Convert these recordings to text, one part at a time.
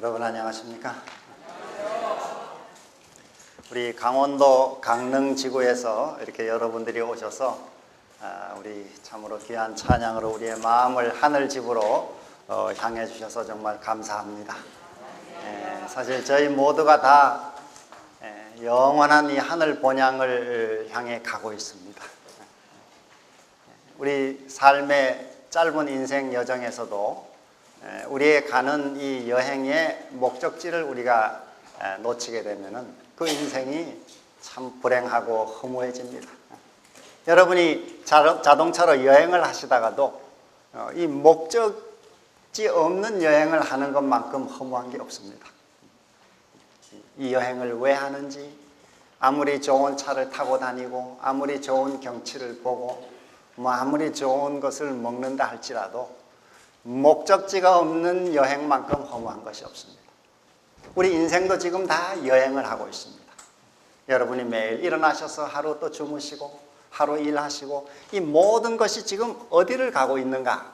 여러분 안녕하십니까? 우리 강원도 강릉지구에서 이렇게 여러분들이 오셔서 우리 참으로 귀한 찬양으로 우리의 마음을 하늘집으로 향해 주셔서 정말 감사합니다. 사실 저희 모두가 다 영원한 이 하늘 본향을 향해 가고 있습니다. 우리 삶의 짧은 인생 여정에서도 우리의 가는 이 여행의 목적지를 우리가 놓치게 되면은 그 인생이 참 불행하고 허무해집니다. 여러분이 자동차로 여행을 하시다가도 이 목적지 없는 여행을 하는 것만큼 허무한 게 없습니다. 이 여행을 왜 하는지, 아무리 좋은 차를 타고 다니고 아무리 좋은 경치를 보고 아무리 좋은 것을 먹는다 할지라도 목적지가 없는 여행만큼 허무한 것이 없습니다. 우리 인생도 지금 다 여행을 하고 있습니다. 여러분이 매일 일어나셔서 하루 또 주무시고 하루 일하시고 이 모든 것이 지금 어디를 가고 있는가,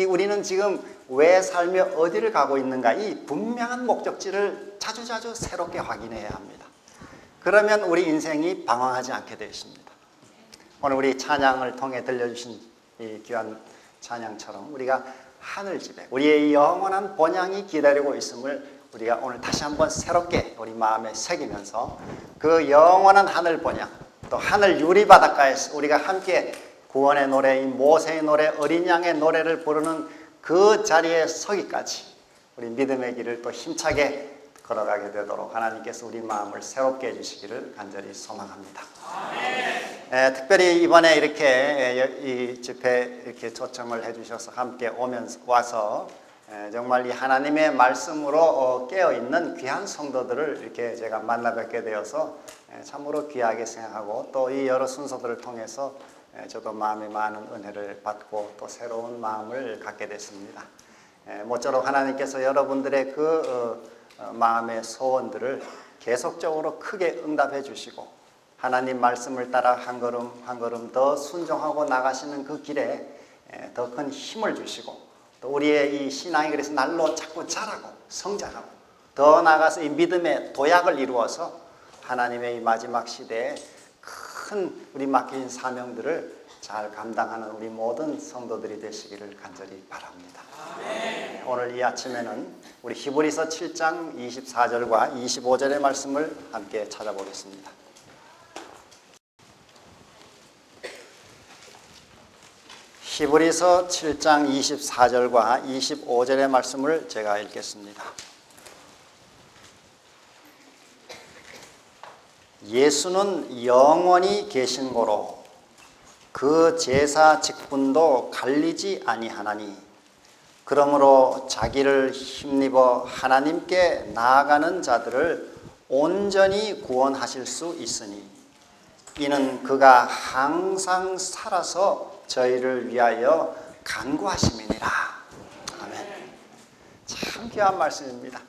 우리는 지금 왜 살며 어디를 가고 있는가, 이 분명한 목적지를 자주자주 새롭게 확인해야 합니다. 그러면 우리 인생이 방황하지 않게 되어 있습니다. 오늘 우리 찬양을 통해 들려주신 이 귀한 찬양처럼 우리가 하늘집에 우리의 영원한 본향이 기다리고 있음을 우리가 오늘 다시 한번 새롭게 우리 마음에 새기면서 그 영원한 하늘 본향, 또 하늘 유리바닷가에서 우리가 함께 구원의 노래, 이 모세의 노래, 어린 양의 노래를 부르는 그 자리에 서기까지 우리 믿음의 길을 또 힘차게 걸어가게 되도록 하나님께서 우리 마음을 새롭게 해주시기를 간절히 소망합니다. 특별히 이번에 이렇게 이 집회 이렇게 초청을 해주셔서 함께 와서 정말 이 하나님의 말씀으로 깨어있는 귀한 성도들을 이렇게 제가 만나 뵙게 되어서 참으로 귀하게 생각하고, 또 이 여러 순서들을 통해서 저도 마음에 많은 은혜를 받고 또 새로운 마음을 갖게 됐습니다. 모쪼록 하나님께서 여러분들의 그 마음의 소원들을 계속적으로 크게 응답해 주시고, 하나님 말씀을 따라 한 걸음 한 걸음 더 순종하고 나가시는 그 길에 더 큰 힘을 주시고, 또 우리의 이 신앙이 그래서 날로 자꾸 자라고 성장하고 더 나아가서 이 믿음의 도약을 이루어서 하나님의 이 마지막 시대에 큰 우리 맡긴 사명들을 잘 감당하는 우리 모든 성도들이 되시기를 간절히 바랍니다. 오늘 이 아침에는 우리 히브리서 7장 24절과 25절의 말씀을 함께 찾아보겠습니다. 히브리서 7장 24절과 25절의 말씀을 제가 읽겠습니다. 예수는 영원히 계신 고로 그 제사 직분도 갈리지 아니하나니, 그러므로 자기를 힘입어 하나님께 나아가는 자들을 온전히 구원하실 수 있으니, 이는 그가 항상 살아서 저희를 위하여 간구하심이니라. 아멘. 참 귀한 말씀입니다.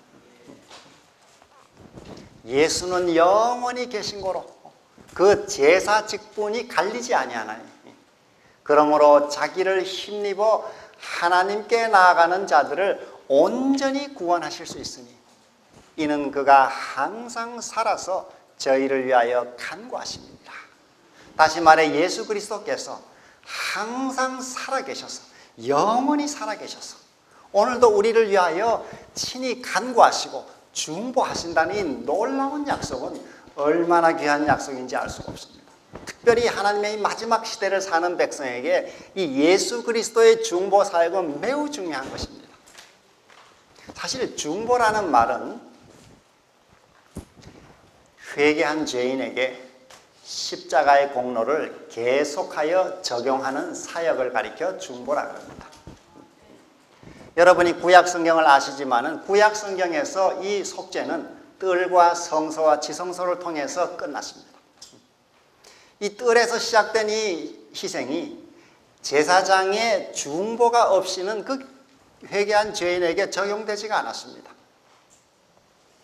예수는 영원히 계신 고로 그 제사 직분이 갈리지 아니하나니, 그러므로 자기를 힘입어 하나님께 나아가는 자들을 온전히 구원하실 수 있으니, 이는 그가 항상 살아서 저희를 위하여 간구하십니다. 다시 말해 예수 그리스도께서 항상 살아계셔서, 영원히 살아계셔서 오늘도 우리를 위하여 친히 간구하시고 중보하신다는 이 놀라운 약속은 얼마나 귀한 약속인지 알 수가 없습니다. 특별히 하나님의 마지막 시대를 사는 백성에게 이 예수 그리스도의 중보 사역은 매우 중요한 것입니다. 사실 중보라는 말은 회개한 죄인에게 십자가의 공로를 계속하여 적용하는 사역을 가리켜 중보라고 합니다. 여러분이 구약 성경을 아시지만은 구약 성경에서 이 속죄는 뜰과 성소와 지성소를 통해서 끝났습니다. 이 뜰에서 시작된 이 희생이 제사장의 중보가 없이는 그 회개한 죄인에게 적용되지가 않았습니다.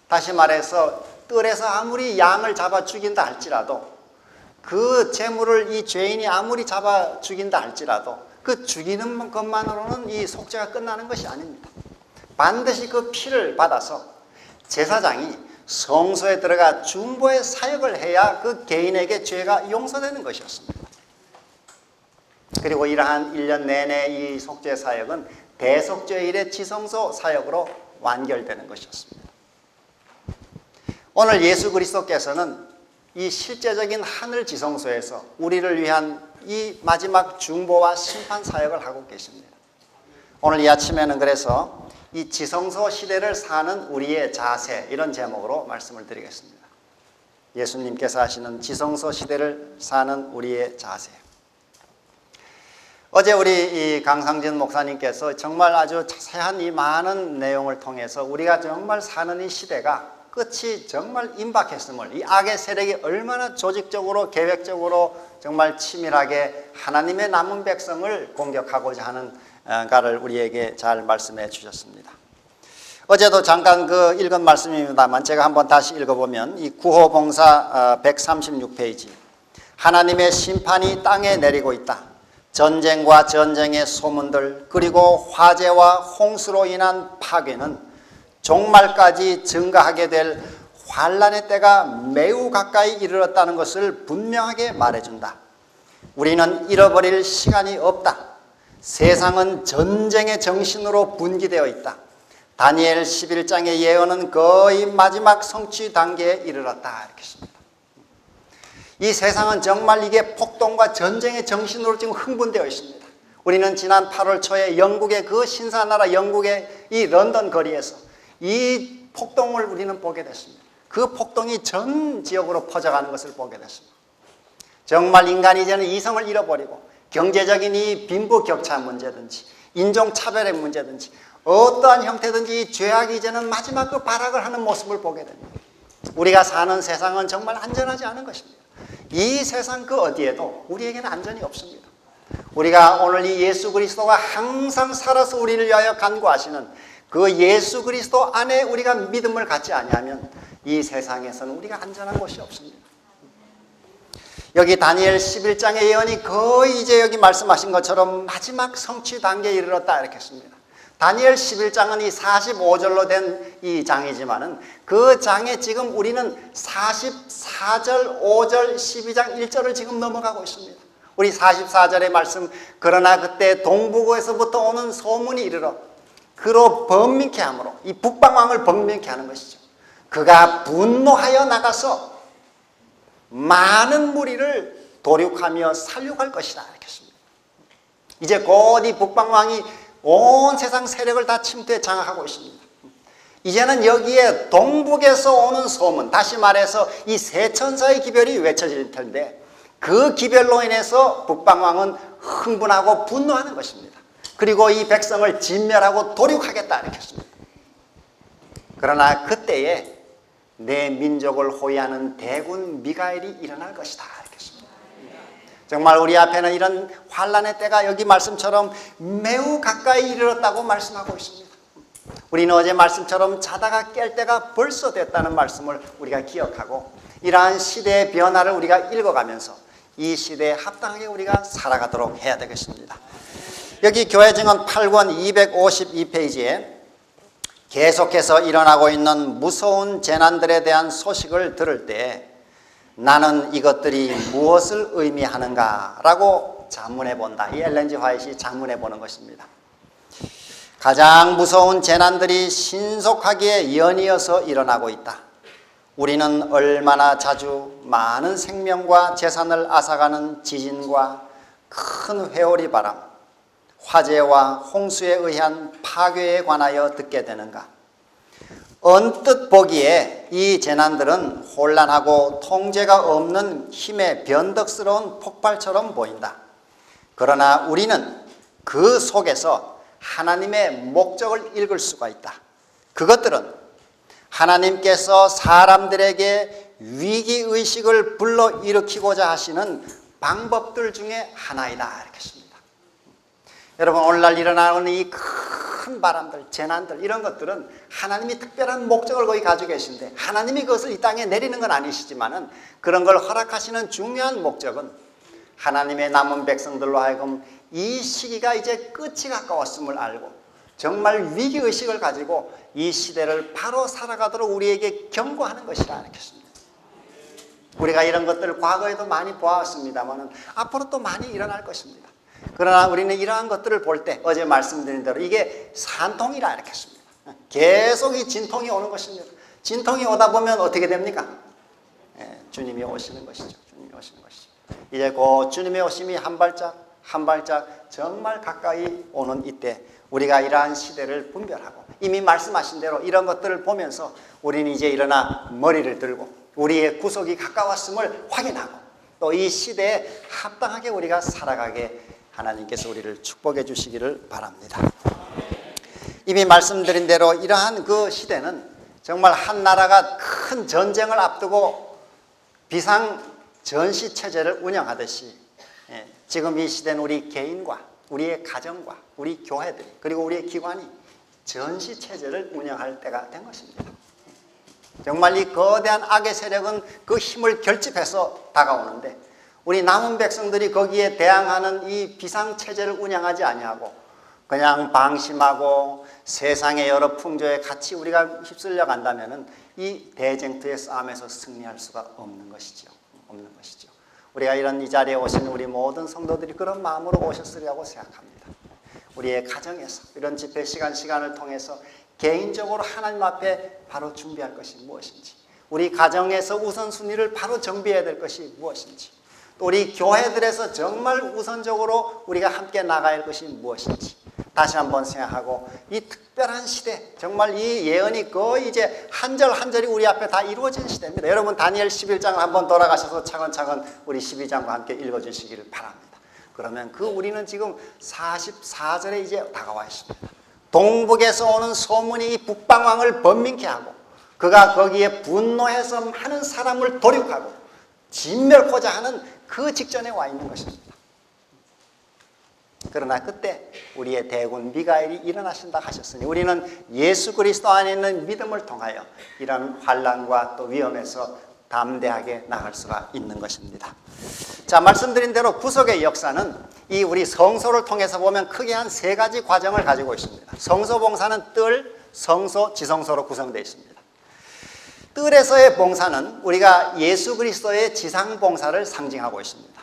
다시 말해서 뜰에서 아무리 양을 잡아 죽인다 할지라도, 그 재물을 이 죄인이 아무리 잡아 죽인다 할지라도 그 죽이는 것만으로는 이 속죄가 끝나는 것이 아닙니다. 반드시 그 피를 받아서 제사장이 성소에 들어가 중보의 사역을 해야 그 개인에게 죄가 용서되는 것이었습니다. 그리고 이러한 1년 내내 이 속죄 사역은 대속죄일의 지성소 사역으로 완결되는 것이었습니다. 오늘 예수 그리스도께서는 이 실제적인 하늘 지성소에서 우리를 위한 이 마지막 중보와 심판 사역을 하고 계십니다. 오늘 이 아침에는 그래서 이 지성소 시대를 사는 우리의 자세, 이런 제목으로 말씀을 드리겠습니다. 예수님께서 하시는 지성소 시대를 사는 우리의 자세. 어제 우리 이 강상진 목사님께서 정말 아주 자세한 이 많은 내용을 통해서 우리가 정말 사는 이 시대가 끝이 정말 임박했음을, 이 악의 세력이 얼마나 조직적으로 계획적으로 정말 치밀하게 하나님의 남은 백성을 공격하고자 하는가를 우리에게 잘 말씀해 주셨습니다. 어제도 잠깐 읽은 말씀입니다만 제가 한번 다시 읽어보면 이 구호봉사 136페이지, 하나님의 심판이 땅에 내리고 있다. 전쟁과 전쟁의 소문들, 그리고 화재와 홍수로 인한 파괴는 종말까지 증가하게 될 환란의 때가 매우 가까이 이르렀다는 것을 분명하게 말해준다. 우리는 잃어버릴 시간이 없다. 세상은 전쟁의 정신으로 분기되어 있다. 다니엘 11장의 예언은 거의 마지막 성취 단계에 이르렀다. 이렇게 씁니다. 이 세상은 정말 이게 폭동과 전쟁의 정신으로 지금 흥분되어 있습니다. 우리는 지난 8월 초에 영국의 그 신사나라 영국의 이 런던 거리에서 이 폭동을 우리는 보게 됐습니다. 그 폭동이 전 지역으로 퍼져가는 것을 보게 됐습니다. 정말 인간이 이제는 이성을 잃어버리고 경제적인 이 빈부격차 문제든지 인종차별의 문제든지 어떠한 형태든지 이 죄악이 이제는 마지막 그 발악을 하는 모습을 보게 됩니다. 우리가 사는 세상은 정말 안전하지 않은 것입니다. 이 세상 그 어디에도 우리에게는 안전이 없습니다. 우리가 오늘 이 예수 그리스도가 항상 살아서 우리를 위하여 간구하시는 그 예수 그리스도 안에 우리가 믿음을 갖지 아니하면 이 세상에서는 우리가 안전한 곳이 없습니다. 여기 다니엘 11장의 예언이 거의 이제 여기 말씀하신 것처럼 마지막 성취 단계에 이르렀다 이렇게 했습니다. 다니엘 11장은 이 45절로 된 이 장이지만은 그 장에 지금 우리는 44절, 5절, 12장 1절을 지금 넘어가고 있습니다. 우리 44절의 말씀, 그러나 그때 동북에서부터 오는 소문이 이르러 그로 번민케 함으로, 이 북방왕을 번민케 하는 것이죠. 그가 분노하여 나가서 많은 무리를 도륙하며 살육할 것이다 이렇게 했습니다. 이제 곧 이 북방왕이 온 세상 세력을 다 침투해 장악하고 있습니다. 이제는 여기에 동북에서 오는 소문, 다시 말해서 이 세 천사의 기별이 외쳐질 텐데 그 기별로 인해서 북방왕은 흥분하고 분노하는 것입니다. 그리고 이 백성을 진멸하고 도륙하겠다 이렇게 했습니다. 그러나 그때에 내 민족을 호위하는 대군 미가엘이 일어날 것이다 이렇게 했습니다. 정말 우리 앞에는 이런 환란의 때가 여기 말씀처럼 매우 가까이 이르렀다고 말씀하고 있습니다. 우리는 어제 말씀처럼 자다가 깰 때가 벌써 됐다는 말씀을 우리가 기억하고 이러한 시대의 변화를 우리가 읽어가면서 이 시대에 합당하게 우리가 살아가도록 해야 되겠습니다. 여기 교회 증언 8권 252페이지에 계속해서 일어나고 있는 무서운 재난들에 대한 소식을 들을 때 나는 이것들이 무엇을 의미하는가 라고 자문해 본다. 이 엘렌 G 화이트이 자문해 보는 것입니다. 가장 무서운 재난들이 신속하게 연이어서 일어나고 있다. 우리는 얼마나 자주 많은 생명과 재산을 앗아가는 지진과 큰 회오리 바람, 화재와 홍수에 의한 파괴에 관하여 듣게 되는가. 언뜻 보기에 이 재난들은 혼란하고 통제가 없는 힘의 변덕스러운 폭발처럼 보인다. 그러나 우리는 그 속에서 하나님의 목적을 읽을 수가 있다. 그것들은 하나님께서 사람들에게 위기의식을 불러일으키고자 하시는 방법들 중에 하나이다 이렇게 씁니다. 여러분, 오늘날 일어나는 이 큰 바람들, 재난들 이런 것들은 하나님이 특별한 목적을 거기 가지고 계신데 하나님이 그것을 이 땅에 내리는 건 아니시지만은 그런 걸 허락하시는 중요한 목적은 하나님의 남은 백성들로 하여금 이 시기가 이제 끝이 가까웠음을 알고 정말 위기의식을 가지고 이 시대를 바로 살아가도록 우리에게 경고하는 것이라 하겠습니다. 우리가 이런 것들을 과거에도 많이 보았습니다만 앞으로 또 많이 일어날 것입니다. 그러나 우리는 이러한 것들을 볼 때 어제 말씀드린 대로 이게 산통이라 하겠습니다. 계속 이 진통이 오는 것입니다. 진통이 오다 보면 어떻게 됩니까? 주님이 오시는 것이죠. 주님이 오시는 것이죠. 이제 곧 주님의 오심이 한 발짝 한 발짝 정말 가까이 오는 이때 우리가 이러한 시대를 분별하고 이미 말씀하신 대로 이런 것들을 보면서 우리는 이제 일어나 머리를 들고 우리의 구속이 가까웠음을 확인하고 또 이 시대에 합당하게 우리가 살아가게 하나님께서 우리를 축복해 주시기를 바랍니다. 이미 말씀드린 대로 이러한 그 시대는 정말 한 나라가 큰 전쟁을 앞두고 비상 전시 체제를 운영하듯이 지금 이 시대는 우리 개인과 우리의 가정과 우리 교회들이 그리고 우리의 기관이 전시 체제를 운영할 때가 된 것입니다. 정말 이 거대한 악의 세력은 그 힘을 결집해서 다가오는데 우리 남은 백성들이 거기에 대항하는 이 비상 체제를 운영하지 아니하고 그냥 방심하고 세상의 여러 풍조에 같이 우리가 휩쓸려 간다면은 이 대쟁투의 싸움에서 승리할 수가 없는 것이죠. 없는 것이죠. 우리가 이런 이 자리에 오신 우리 모든 성도들이 그런 마음으로 오셨으리라고 생각합니다. 우리의 가정에서 이런 집회 시간을 통해서 개인적으로 하나님 앞에 바로 준비할 것이 무엇인지, 우리 가정에서 우선순위를 바로 정비해야 될 것이 무엇인지, 또 우리 교회들에서 정말 우선적으로 우리가 함께 나가야 할 것이 무엇인지 다시 한번 생각하고 이 특별한 시대, 정말 이 예언이 거의 이제 한 절 한 절이 우리 앞에 다 이루어진 시대입니다. 여러분 다니엘 11장을 한번 돌아가셔서 차근차근 우리 12장과 함께 읽어주시기를 바랍니다. 그러면 우리는 지금 44절에 이제 다가와 있습니다. 동북에서 오는 소문이 이 북방왕을 번민케 하고 그가 거기에 분노해서 많은 사람을 도륙하고 진멸코자 하는 그 직전에 와 있는 것입니다. 그러나 그때 우리의 대군 미가엘이 일어나신다 하셨으니 우리는 예수 그리스도 안에 있는 믿음을 통하여 이런 환난과 또 위험에서 담대하게 나갈 수가 있는 것입니다. 자, 말씀드린 대로 구속의 역사는 이 우리 성소를 통해서 보면 크게 한 세 가지 과정을 가지고 있습니다. 성소 봉사는 뜰, 성소, 지성소로 구성되어 있습니다. 뜰에서의 봉사는 우리가 예수 그리스도의 지상 봉사를 상징하고 있습니다.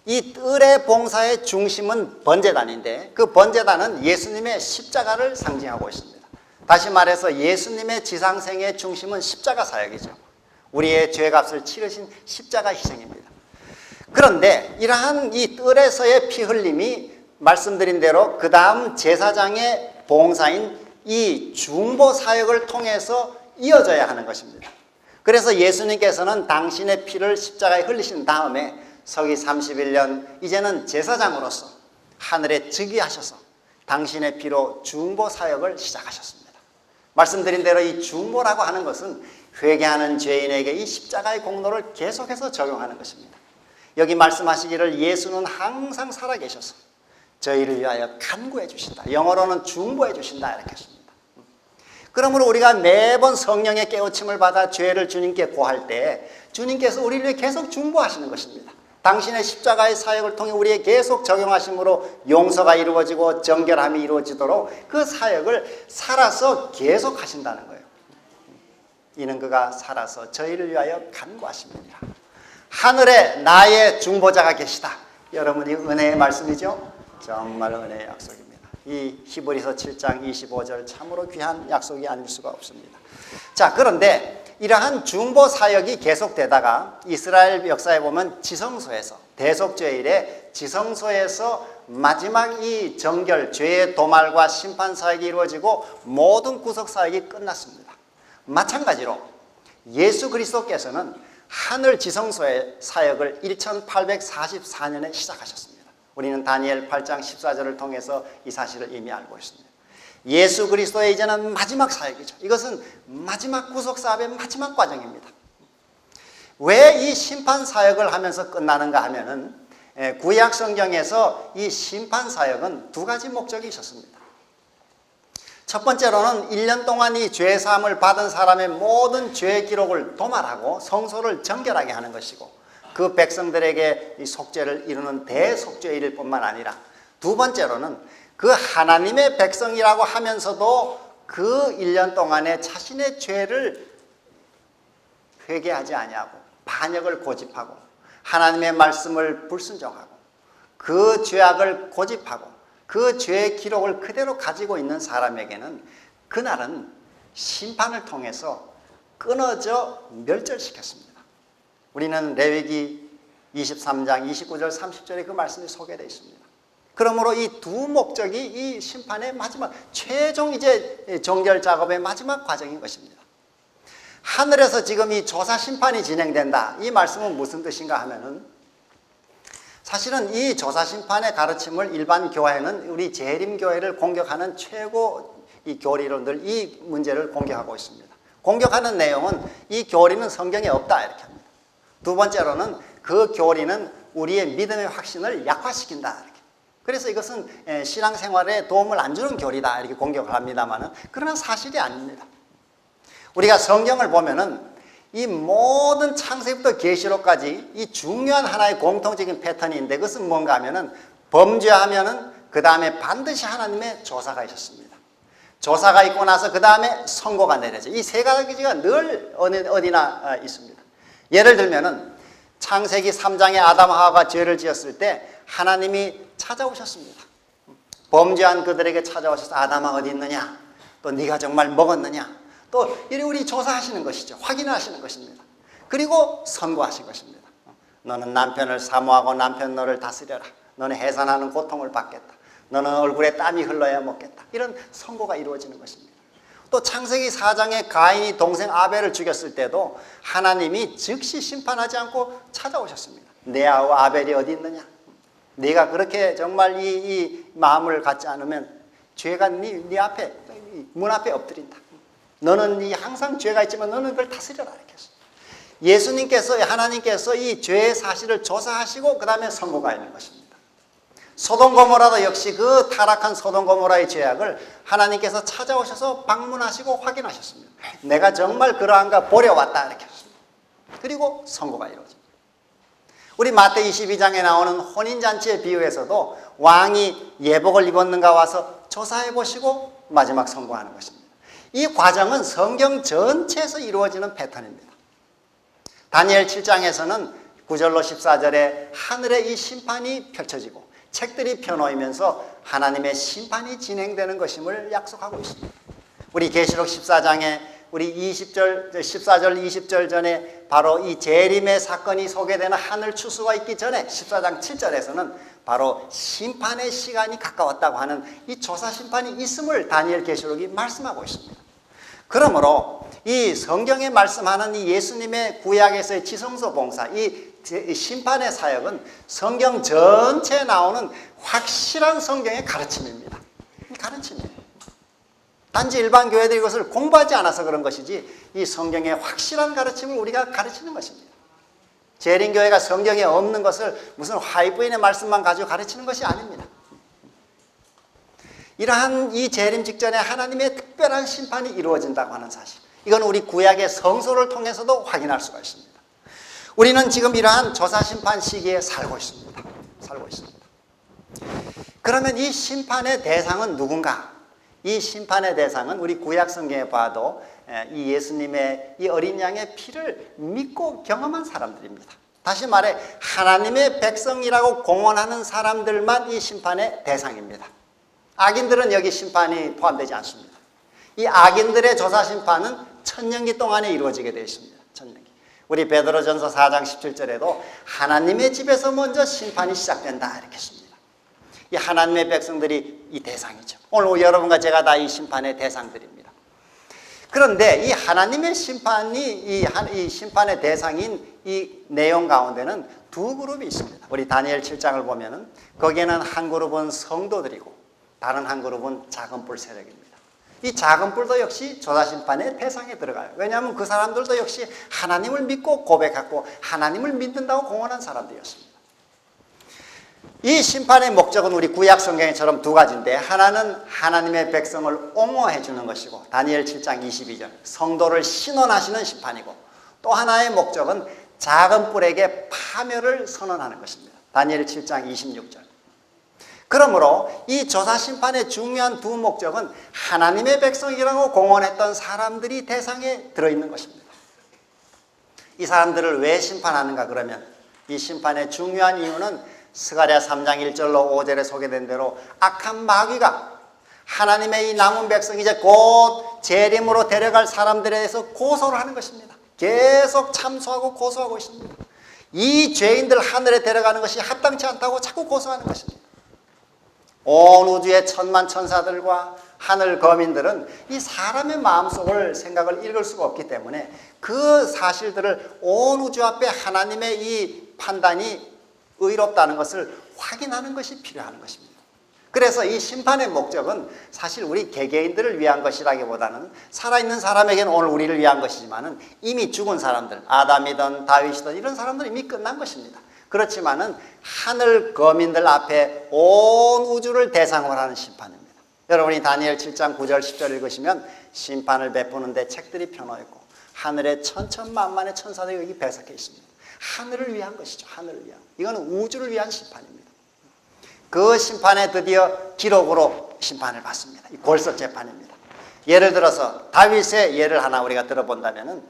이 뜰의 봉사의 중심은 번제단인데 그 번제단은 예수님의 십자가를 상징하고 있습니다. 다시 말해서 예수님의 지상생의 중심은 십자가 사역이죠. 우리의 죄값을 치르신 십자가 희생입니다. 그런데 이러한 이 뜰에서의 피 흘림이 말씀드린 대로 그 다음 제사장의 봉사인 이 중보 사역을 통해서 이어져야 하는 것입니다. 그래서 예수님께서는 당신의 피를 십자가에 흘리신 다음에 서기 31년 이제는 제사장으로서 하늘에 즉위하셔서 당신의 피로 중보 사역을 시작하셨습니다. 말씀드린 대로 이 중보라고 하는 것은 회개하는 죄인에게 이 십자가의 공로를 계속해서 적용하는 것입니다. 여기 말씀하시기를 예수는 항상 살아계셔서 저희를 위하여 간구해 주신다. 영어로는 중보해 주신다 이렇게 했습니다. 그러므로 우리가 매번 성령의 깨우침을 받아 죄를 주님께 고할 때 주님께서 우리를 위해 계속 중보하시는 것입니다. 당신의 십자가의 사역을 통해 우리에게 계속 적용하심으로 용서가 이루어지고 정결함이 이루어지도록 그 사역을 살아서 계속 하신다는 거예요. 이는 그가 살아서 저희를 위하여 간구하십니다. 하늘에 나의 중보자가 계시다. 여러분이 은혜의 말씀이죠? 정말 은혜의 약속입니다. 이 히브리서 7장 25절 참으로 귀한 약속이 아닐 수가 없습니다. 자, 그런데 이러한 중보 사역이 계속되다가 이스라엘 역사에 보면 지성소에서 대속죄일에 지성소에서 마지막 이 정결 죄의 도말과 심판 사역이 이루어지고 모든 구속 사역이 끝났습니다. 마찬가지로 예수 그리스도께서는 하늘 지성소의 사역을 1844년에 시작하셨습니다. 우리는 다니엘 8장 14절을 통해서 이 사실을 이미 알고 있습니다. 예수 그리스도의 이제는 마지막 사역이죠. 이것은 마지막 구속 사업의 마지막 과정입니다. 왜 이 심판 사역을 하면서 끝나는가 하면은 구약 성경에서 이 심판 사역은 두 가지 목적이 있었습니다. 첫 번째로는 1년 동안 이 죄 사함을 받은 사람의 모든 죄 기록을 도말하고 성소를 정결하게 하는 것이고 그 백성들에게 이 속죄를 이루는 대속죄일 뿐만 아니라 두 번째로는 그 하나님의 백성이라고 하면서도 그 1년 동안에 자신의 죄를 회개하지 아니하고 반역을 고집하고 하나님의 말씀을 불순종하고 그 죄악을 고집하고 그 죄의 기록을 그대로 가지고 있는 사람에게는 그날은 심판을 통해서 끊어져 멸절시켰습니다. 우리는 레위기 23장 29절 30절에 그 말씀이 소개되어 있습니다. 그러므로 이 두 목적이 이 심판의 마지막 최종 이제 종결 작업의 마지막 과정인 것입니다. 하늘에서 지금 이 조사 심판이 진행된다. 이 말씀은 무슨 뜻인가 하면은 사실은 이 조사 심판의 가르침을 일반 교회는 우리 재림교회를 공격하는 최고 이 교리로 늘 이 문제를 공격하고 있습니다. 공격하는 내용은 이 교리는 성경에 없다 이렇게 합니다. 두 번째로는 그 교리는 우리의 믿음의 확신을 약화시킨다 이렇게. 그래서 이것은 신앙생활에 도움을 안 주는 교리다 이렇게 공격을 합니다만은 그러나 사실이 아닙니다. 우리가 성경을 보면은 이 모든 창세부터 계시록까지 이 중요한 하나의 공통적인 패턴인데 그것은 뭔가 하면은 범죄하면은 그 다음에 반드시 하나님의 조사가 있었습니다. 조사가 있고 나서 그 다음에 선고가 내려져. 이 세 가지가 늘 어디나 있습니다. 예를 들면은 창세기 3장에 아담 하와가 죄를 지었을 때 하나님이 찾아오셨습니다. 범죄한 그들에게 찾아오셔서 아담아 어디 있느냐? 또 네가 정말 먹었느냐? 또 이리 우리 조사하시는 것이죠. 확인하시는 것입니다. 그리고 선고하신 것입니다. 너는 남편을 사모하고 남편 너를 다스려라. 너는 해산하는 고통을 받겠다. 너는 얼굴에 땀이 흘러야 먹겠다. 이런 선고가 이루어지는 것입니다. 또 창세기 4장에 가인이 동생 아벨을 죽였을 때도 하나님이 즉시 심판하지 않고 찾아오셨습니다. 내 아우 아벨이 어디 있느냐? 네가 그렇게 정말 이 마음을 갖지 않으면 죄가 네 앞에 문 앞에 엎드린다. 너는 항상 죄가 있지만 너는 그걸 다스려라 이렇게 했어요. 예수님께서 하나님께서 이 죄의 사실을 조사하시고 그 다음에 선고가 있는 것입니다. 소돔 고모라도 역시 그 타락한 소돔 고모라의 죄악을 하나님께서 찾아오셔서 방문하시고 확인하셨습니다. 내가 정말 그러한가 보려 왔다 이렇게 했습니다. 그리고 선고가 이루어집니다. 우리 마태 22장에 나오는 혼인잔치의 비유에서도 왕이 예복을 입었는가 와서 조사해 보시고 마지막 선고하는 것입니다. 이 과정은 성경 전체에서 이루어지는 패턴입니다. 다니엘 7장에서는 9절로 14절에 하늘의 이 심판이 펼쳐지고 책들이 펴놓이면서 하나님의 심판이 진행되는 것임을 약속하고 있습니다. 우리 계시록 14장에 우리 14절 20절 전에 바로 이 재림의 사건이 소개되는 하늘 추수가 있기 전에 14장 7절에서는 바로 심판의 시간이 가까웠다고 하는 이 조사 심판이 있음을 다니엘 계시록이 말씀하고 있습니다. 그러므로 이 성경에 말씀하는 이 예수님의 구약에서의 지성소 봉사, 이 심판의 사역은 성경 전체에 나오는 확실한 성경의 가르침입니다. 가르침이에요. 단지 일반 교회들이 이것을 공부하지 않아서 그런 것이지 이 성경의 확실한 가르침을 우리가 가르치는 것입니다. 재림교회가 성경에 없는 것을 무슨 하이브인의 말씀만 가지고 가르치는 것이 아닙니다. 이러한 이 재림 직전에 하나님의 특별한 심판이 이루어진다고 하는 사실, 이건 우리 구약의 성소를 통해서도 확인할 수가 있습니다. 우리는 지금 이러한 조사심판 시기에 살고 있습니다. 그러면 이 심판의 대상은 누군가? 이 심판의 대상은 우리 구약 성경에 봐도 이 예수님의 이 어린 양의 피를 믿고 경험한 사람들입니다. 다시 말해 하나님의 백성이라고 공언하는 사람들만 이 심판의 대상입니다. 악인들은 여기 심판이 포함되지 않습니다. 이 악인들의 조사 심판은 천년기 동안에 이루어지게 되어 있습니다. 천년기. 우리 베드로전서 4장 17절에도 하나님의 집에서 먼저 심판이 시작된다 이렇게 했습니다. 이 하나님의 백성들이 이 대상이죠. 오늘 여러분과 제가 다 이 심판의 대상들입니다. 그런데 이 하나님의 심판이 이 심판의 대상인 이 내용 가운데는 두 그룹이 있습니다. 우리 다니엘 7장을 보면은 거기에는 한 그룹은 성도들이고 다른 한 그룹은 작은 뿔 세력입니다. 이 작은 뿔도 역시 조사심판의 대상에 들어가요. 왜냐하면 그 사람들도 역시 하나님을 믿고 고백하고 하나님을 믿는다고 공언한 사람들이었습니다. 이 심판의 목적은 우리 구약 성경처럼 두 가지인데, 하나는 하나님의 백성을 옹호해 주는 것이고 다니엘 7장 22절 성도를 신원하시는 심판이고, 또 하나의 목적은 작은 뿔에게 파멸을 선언하는 것입니다. 다니엘 7장 26절. 그러므로 이 조사심판의 중요한 두 목적은 하나님의 백성이라고 공언했던 사람들이 대상에 들어있는 것입니다. 이 사람들을 왜 심판하는가 그러면 이 심판의 중요한 이유는 스가랴 3장 1절로 5절에 소개된 대로 악한 마귀가 하나님의 이 남은 백성 이제 곧 재림으로 데려갈 사람들에 대해서 고소를 하는 것입니다. 계속 참소하고 고소하고 있습니다. 이 죄인들 하늘에 데려가는 것이 합당치 않다고 자꾸 고소하는 것입니다. 온 우주의 천만 천사들과 하늘 거민들은 이 사람의 마음속을 생각을 읽을 수가 없기 때문에 그 사실들을 온 우주 앞에 하나님의 이 판단이 의롭다는 것을 확인하는 것이 필요한 것입니다. 그래서 이 심판의 목적은 사실 우리 개개인들을 위한 것이라기보다는 살아있는 사람에게는 오늘 우리를 위한 것이지만은 이미 죽은 사람들, 아담이든 다윗이든 이런 사람들은 이미 끝난 것입니다. 그렇지만은 하늘 거민들 앞에 온 우주를 대상으로 하는 심판입니다. 여러분이 다니엘 7장 9절 10절 읽으시면 심판을 베푸는데 책들이 펴놓여 있고 하늘에 천천만만의 천사들이 여기 배석해 있습니다. 하늘을 위한 것이죠. 하늘을 위한. 이거는 우주를 위한 심판입니다. 그 심판에 드디어 기록으로 심판을 받습니다. 이 골석 재판입니다. 예를 들어서 다윗의 예를 하나 우리가 들어본다면은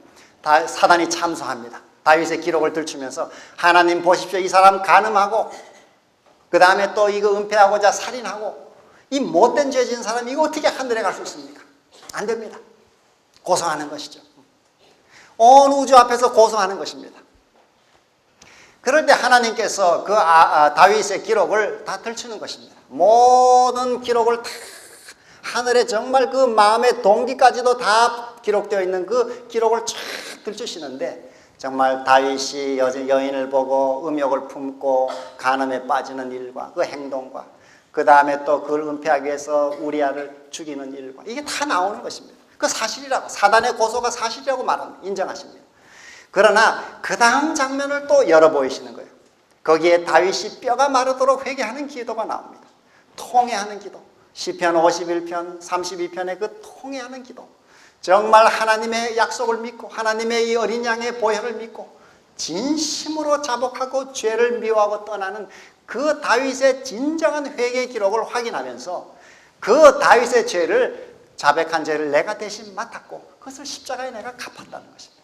사단이 참소합니다. 다윗의 기록을 들추면서 하나님 보십시오. 이 사람 간음하고 그 다음에 또 이거 은폐하고자 살인하고 이 못된 죄 지은 사람 이거 어떻게 하늘에 갈 수 있습니까? 안 됩니다. 고소하는 것이죠. 온 우주 앞에서 고소하는 것입니다. 그럴 때 하나님께서 그 다윗의 기록을 다 들추는 것입니다. 모든 기록을 다 하늘에 정말 그 마음의 동기까지도 다 기록되어 있는 그 기록을 쫙 들추시는데 정말 다윗이 여인을 보고 음욕을 품고 간음에 빠지는 일과 그 행동과 그 다음에 또 그걸 은폐하기 위해서 우리아를 죽이는 일과 이게 다 나오는 것입니다. 그 사실이라고 사단의 고소가 사실이라고 말합니다. 인정하십니다. 그러나 그 다음 장면을 또 열어 보이시는 거예요. 거기에 다윗이 뼈가 마르도록 회개하는 기도가 나옵니다. 통회하는 기도. 시편 51편, 32편의 그 통회하는 기도. 정말 하나님의 약속을 믿고 하나님의 이 어린 양의 보혈을 믿고 진심으로 자복하고 죄를 미워하고 떠나는 그 다윗의 진정한 회개 기록을 확인하면서 그 다윗의 죄를 자백한 죄를 내가 대신 맡았고 그것을 십자가에 내가 갚았다는 것입니다.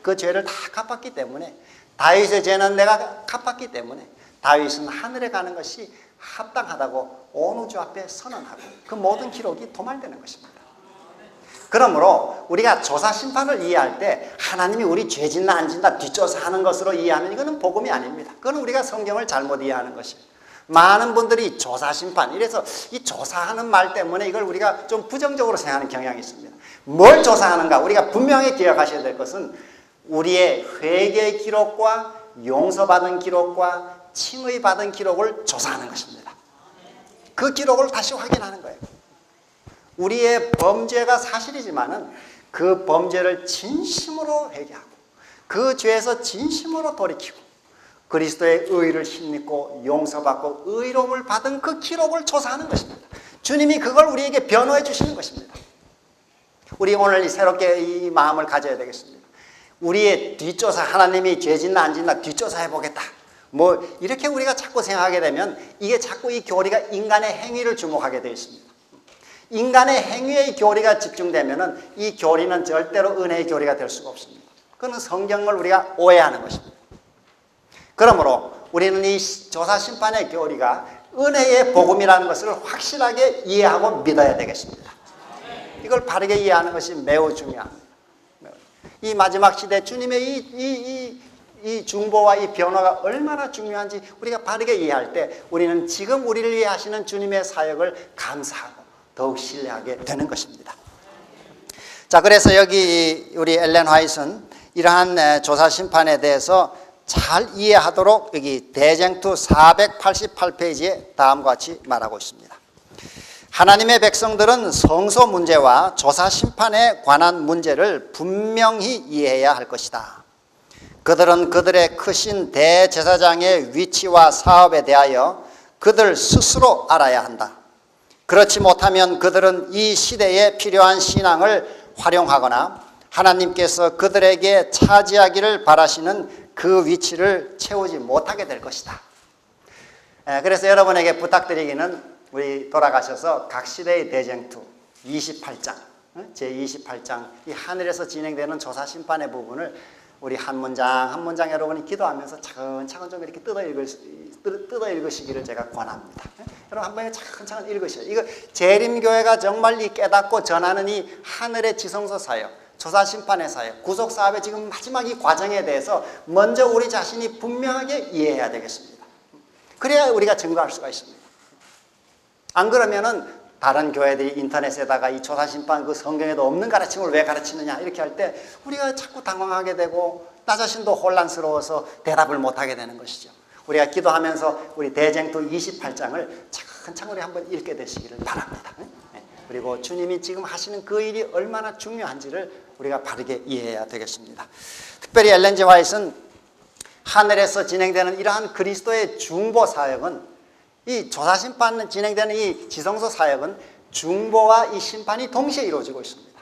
그 죄를 다 갚았기 때문에 다윗의 죄는 내가 갚았기 때문에 다윗은 하늘에 가는 것이 합당하다고 온 우주 앞에 선언하고 그 모든 기록이 도말되는 것입니다. 그러므로 우리가 조사 심판을 이해할 때 하나님이 우리 죄 짓나 안 짓나 뒷조사하는 것으로 이해하면 이거는 복음이 아닙니다. 그건 우리가 성경을 잘못 이해하는 것이에요. 많은 분들이 조사 심판 이래서 이 조사하는 말 때문에 이걸 우리가 좀 부정적으로 생각하는 경향이 있습니다. 뭘 조사하는가? 우리가 분명히 기억하셔야 될 것은 우리의 회개 기록과 용서받은 기록과 칭의받은 기록을 조사하는 것입니다. 그 기록을 다시 확인하는 거예요. 우리의 범죄가 사실이지만은 그 범죄를 진심으로 회개하고 그 죄에서 진심으로 돌이키고 그리스도의 의를 힘입고 용서받고 의로움을 받은 그 기록을 조사하는 것입니다. 주님이 그걸 우리에게 변호해 주시는 것입니다. 우리 오늘 새롭게 이 마음을 가져야 되겠습니다. 우리의 뒷조사, 하나님이 죄 짓나 안 짓나 뒷조사해 보겠다. 뭐 이렇게 우리가 자꾸 생각하게 되면 이게 자꾸 이 교리가 인간의 행위를 주목하게 되어 있습니다. 인간의 행위의 교리가 집중되면은 이 교리는 절대로 은혜의 교리가 될 수가 없습니다. 그건 성경을 우리가 오해하는 것입니다. 그러므로 우리는 이 조사 심판의 교리가 은혜의 복음이라는 것을 확실하게 이해하고 믿어야 되겠습니다. 이걸 바르게 이해하는 것이 매우 중요합니다. 이 마지막 시대 주님의 이 중보와 이 변화가 얼마나 중요한지 우리가 바르게 이해할 때 우리는 지금 우리를 위해 하시는 주님의 사역을 감사하고 더욱 신뢰하게 되는 것입니다. 자, 그래서 여기 우리 엘렌 화이트는 이러한 조사 심판에 대해서 잘 이해하도록 여기 대쟁투 488페이지에 다음과 같이 말하고 있습니다. 하나님의 백성들은 성소 문제와 조사 심판에 관한 문제를 분명히 이해해야 할 것이다. 그들은 그들의 크신 대제사장의 위치와 사업에 대하여 그들 스스로 알아야 한다. 그렇지 못하면 그들은 이 시대에 필요한 신앙을 활용하거나 하나님께서 그들에게 차지하기를 바라시는 그 위치를 채우지 못하게 될 것이다. 그래서 여러분에게 부탁드리기는 우리 돌아가셔서 각 시대의 대쟁투 28장, 제28장 이 하늘에서 진행되는 조사심판의 부분을 우리 한 문장 한 문장 여러분이 기도하면서 차근차근 좀 이렇게 뜯어 읽으시기를 제가 권합니다. 여러분 한 번에 차근차근 읽으셔요. 이거 재림교회가 정말 이 깨닫고 전하는 이 하늘의 지성소 사역, 조사심판의 사역, 구속사업의 지금 마지막 이 과정에 대해서 먼저 우리 자신이 분명하게 이해해야 되겠습니다. 그래야 우리가 증거할 수가 있습니다. 안 그러면은 다른 교회들이 인터넷에다가 이 조사심판 그 성경에도 없는 가르침을 왜 가르치느냐 이렇게 할 때 우리가 자꾸 당황하게 되고 나 자신도 혼란스러워서 대답을 못하게 되는 것이죠. 우리가 기도하면서 우리 대쟁투 28장을 차근차근 우리 한번 읽게 되시기를 바랍니다. 그리고 주님이 지금 하시는 그 일이 얼마나 중요한지를 우리가 바르게 이해해야 되겠습니다. 특별히 엘렌 G 화이트는 하늘에서 진행되는 이러한 그리스도의 중보 사역은 이 조사심판 진행되는 이 지성소 사역은 중보와 이 심판이 동시에 이루어지고 있습니다.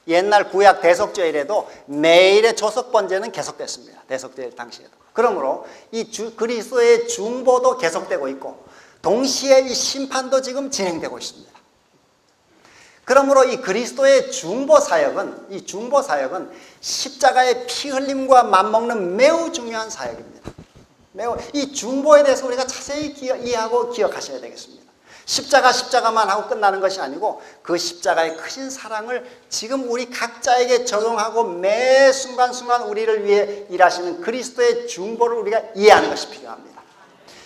옛날 구약 대속죄일에도 매일의 조석 번제는 계속됐습니다. 대속죄일 당시에도. 그러므로 이 그리스도의 중보도 계속되고 있고 동시에 이 심판도 지금 진행되고 있습니다. 그러므로 이 그리스도의 중보 사역은 십자가의 피 흘림과 맞먹는 매우 중요한 사역입니다. 매우 이 중보에 대해서 우리가 자세히 이해하고 기억하셔야 되겠습니다. 십자가만 하고 끝나는 것이 아니고 그 십자가의 크신 사랑을 지금 우리 각자에게 적용하고 매 순간순간 우리를 위해 일하시는 그리스도의 중보를 우리가 이해하는 것이 필요합니다.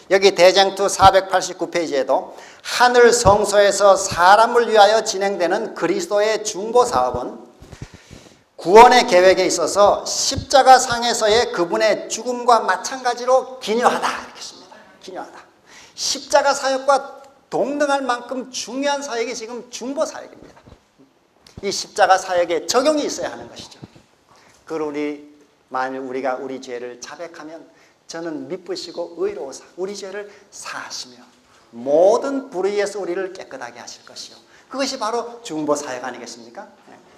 여기 대쟁투 489페이지에도 하늘 성소에서 사람을 위하여 진행되는 그리스도의 중보 사업은 구원의 계획에 있어서 십자가 상에서의 그분의 죽음과 마찬가지로 기묘하다 이렇게 씁니다. 기묘하다. 십자가 사역과 동등할 만큼 중요한 사역이 지금 중보 사역입니다. 이 십자가 사역에 적용이 있어야 하는 것이죠. 그걸 만일 우리가 우리 죄를 자백하면 저는 미쁘시고 의로우사 우리 죄를 사하시며 모든 불의에서 우리를 깨끗하게 하실 것이요. 그것이 바로 중보 사역 아니겠습니까?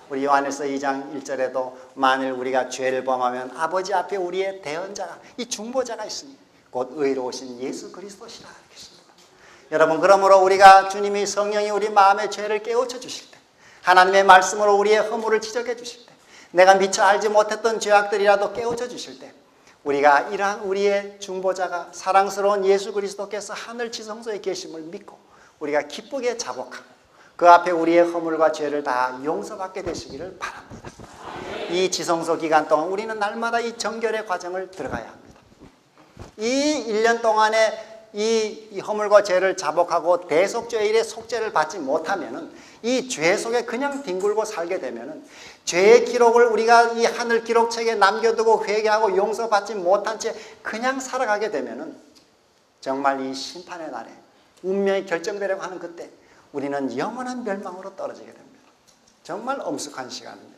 우리 요한일서 2장 1절에도 만일 우리가 죄를 범하면 아버지 앞에 우리의 대언자가 이 중보자가 있으니 곧 의로우신 예수 그리스도시라 하겠습니다. 여러분 그러므로 우리가 주님이 성령이 우리 마음의 죄를 깨우쳐 주실 때 하나님의 말씀으로 우리의 허물을 지적해 주실 때 내가 미처 알지 못했던 죄악들이라도 깨우쳐 주실 때 우리가 이러한 우리의 중보자가 사랑스러운 예수 그리스도께서 하늘 지성소에 계심을 믿고 우리가 기쁘게 자복하고 그 앞에 우리의 허물과 죄를 다 용서받게 되시기를 바랍니다. 이 지성소 기간 동안 우리는 날마다 이 정결의 과정을 들어가야 합니다. 이 1년 동안에 이 허물과 죄를 자복하고 대속죄일의 속죄를 받지 못하면은 이 죄 속에 그냥 뒹굴고 살게 되면은 죄의 기록을 우리가 이 하늘 기록책에 남겨두고 회개하고 용서받지 못한 채 그냥 살아가게 되면은 정말 이 심판의 날에 운명이 결정되려고 하는 그때 우리는 영원한 멸망으로 떨어지게 됩니다. 정말 엄숙한 시간입니다.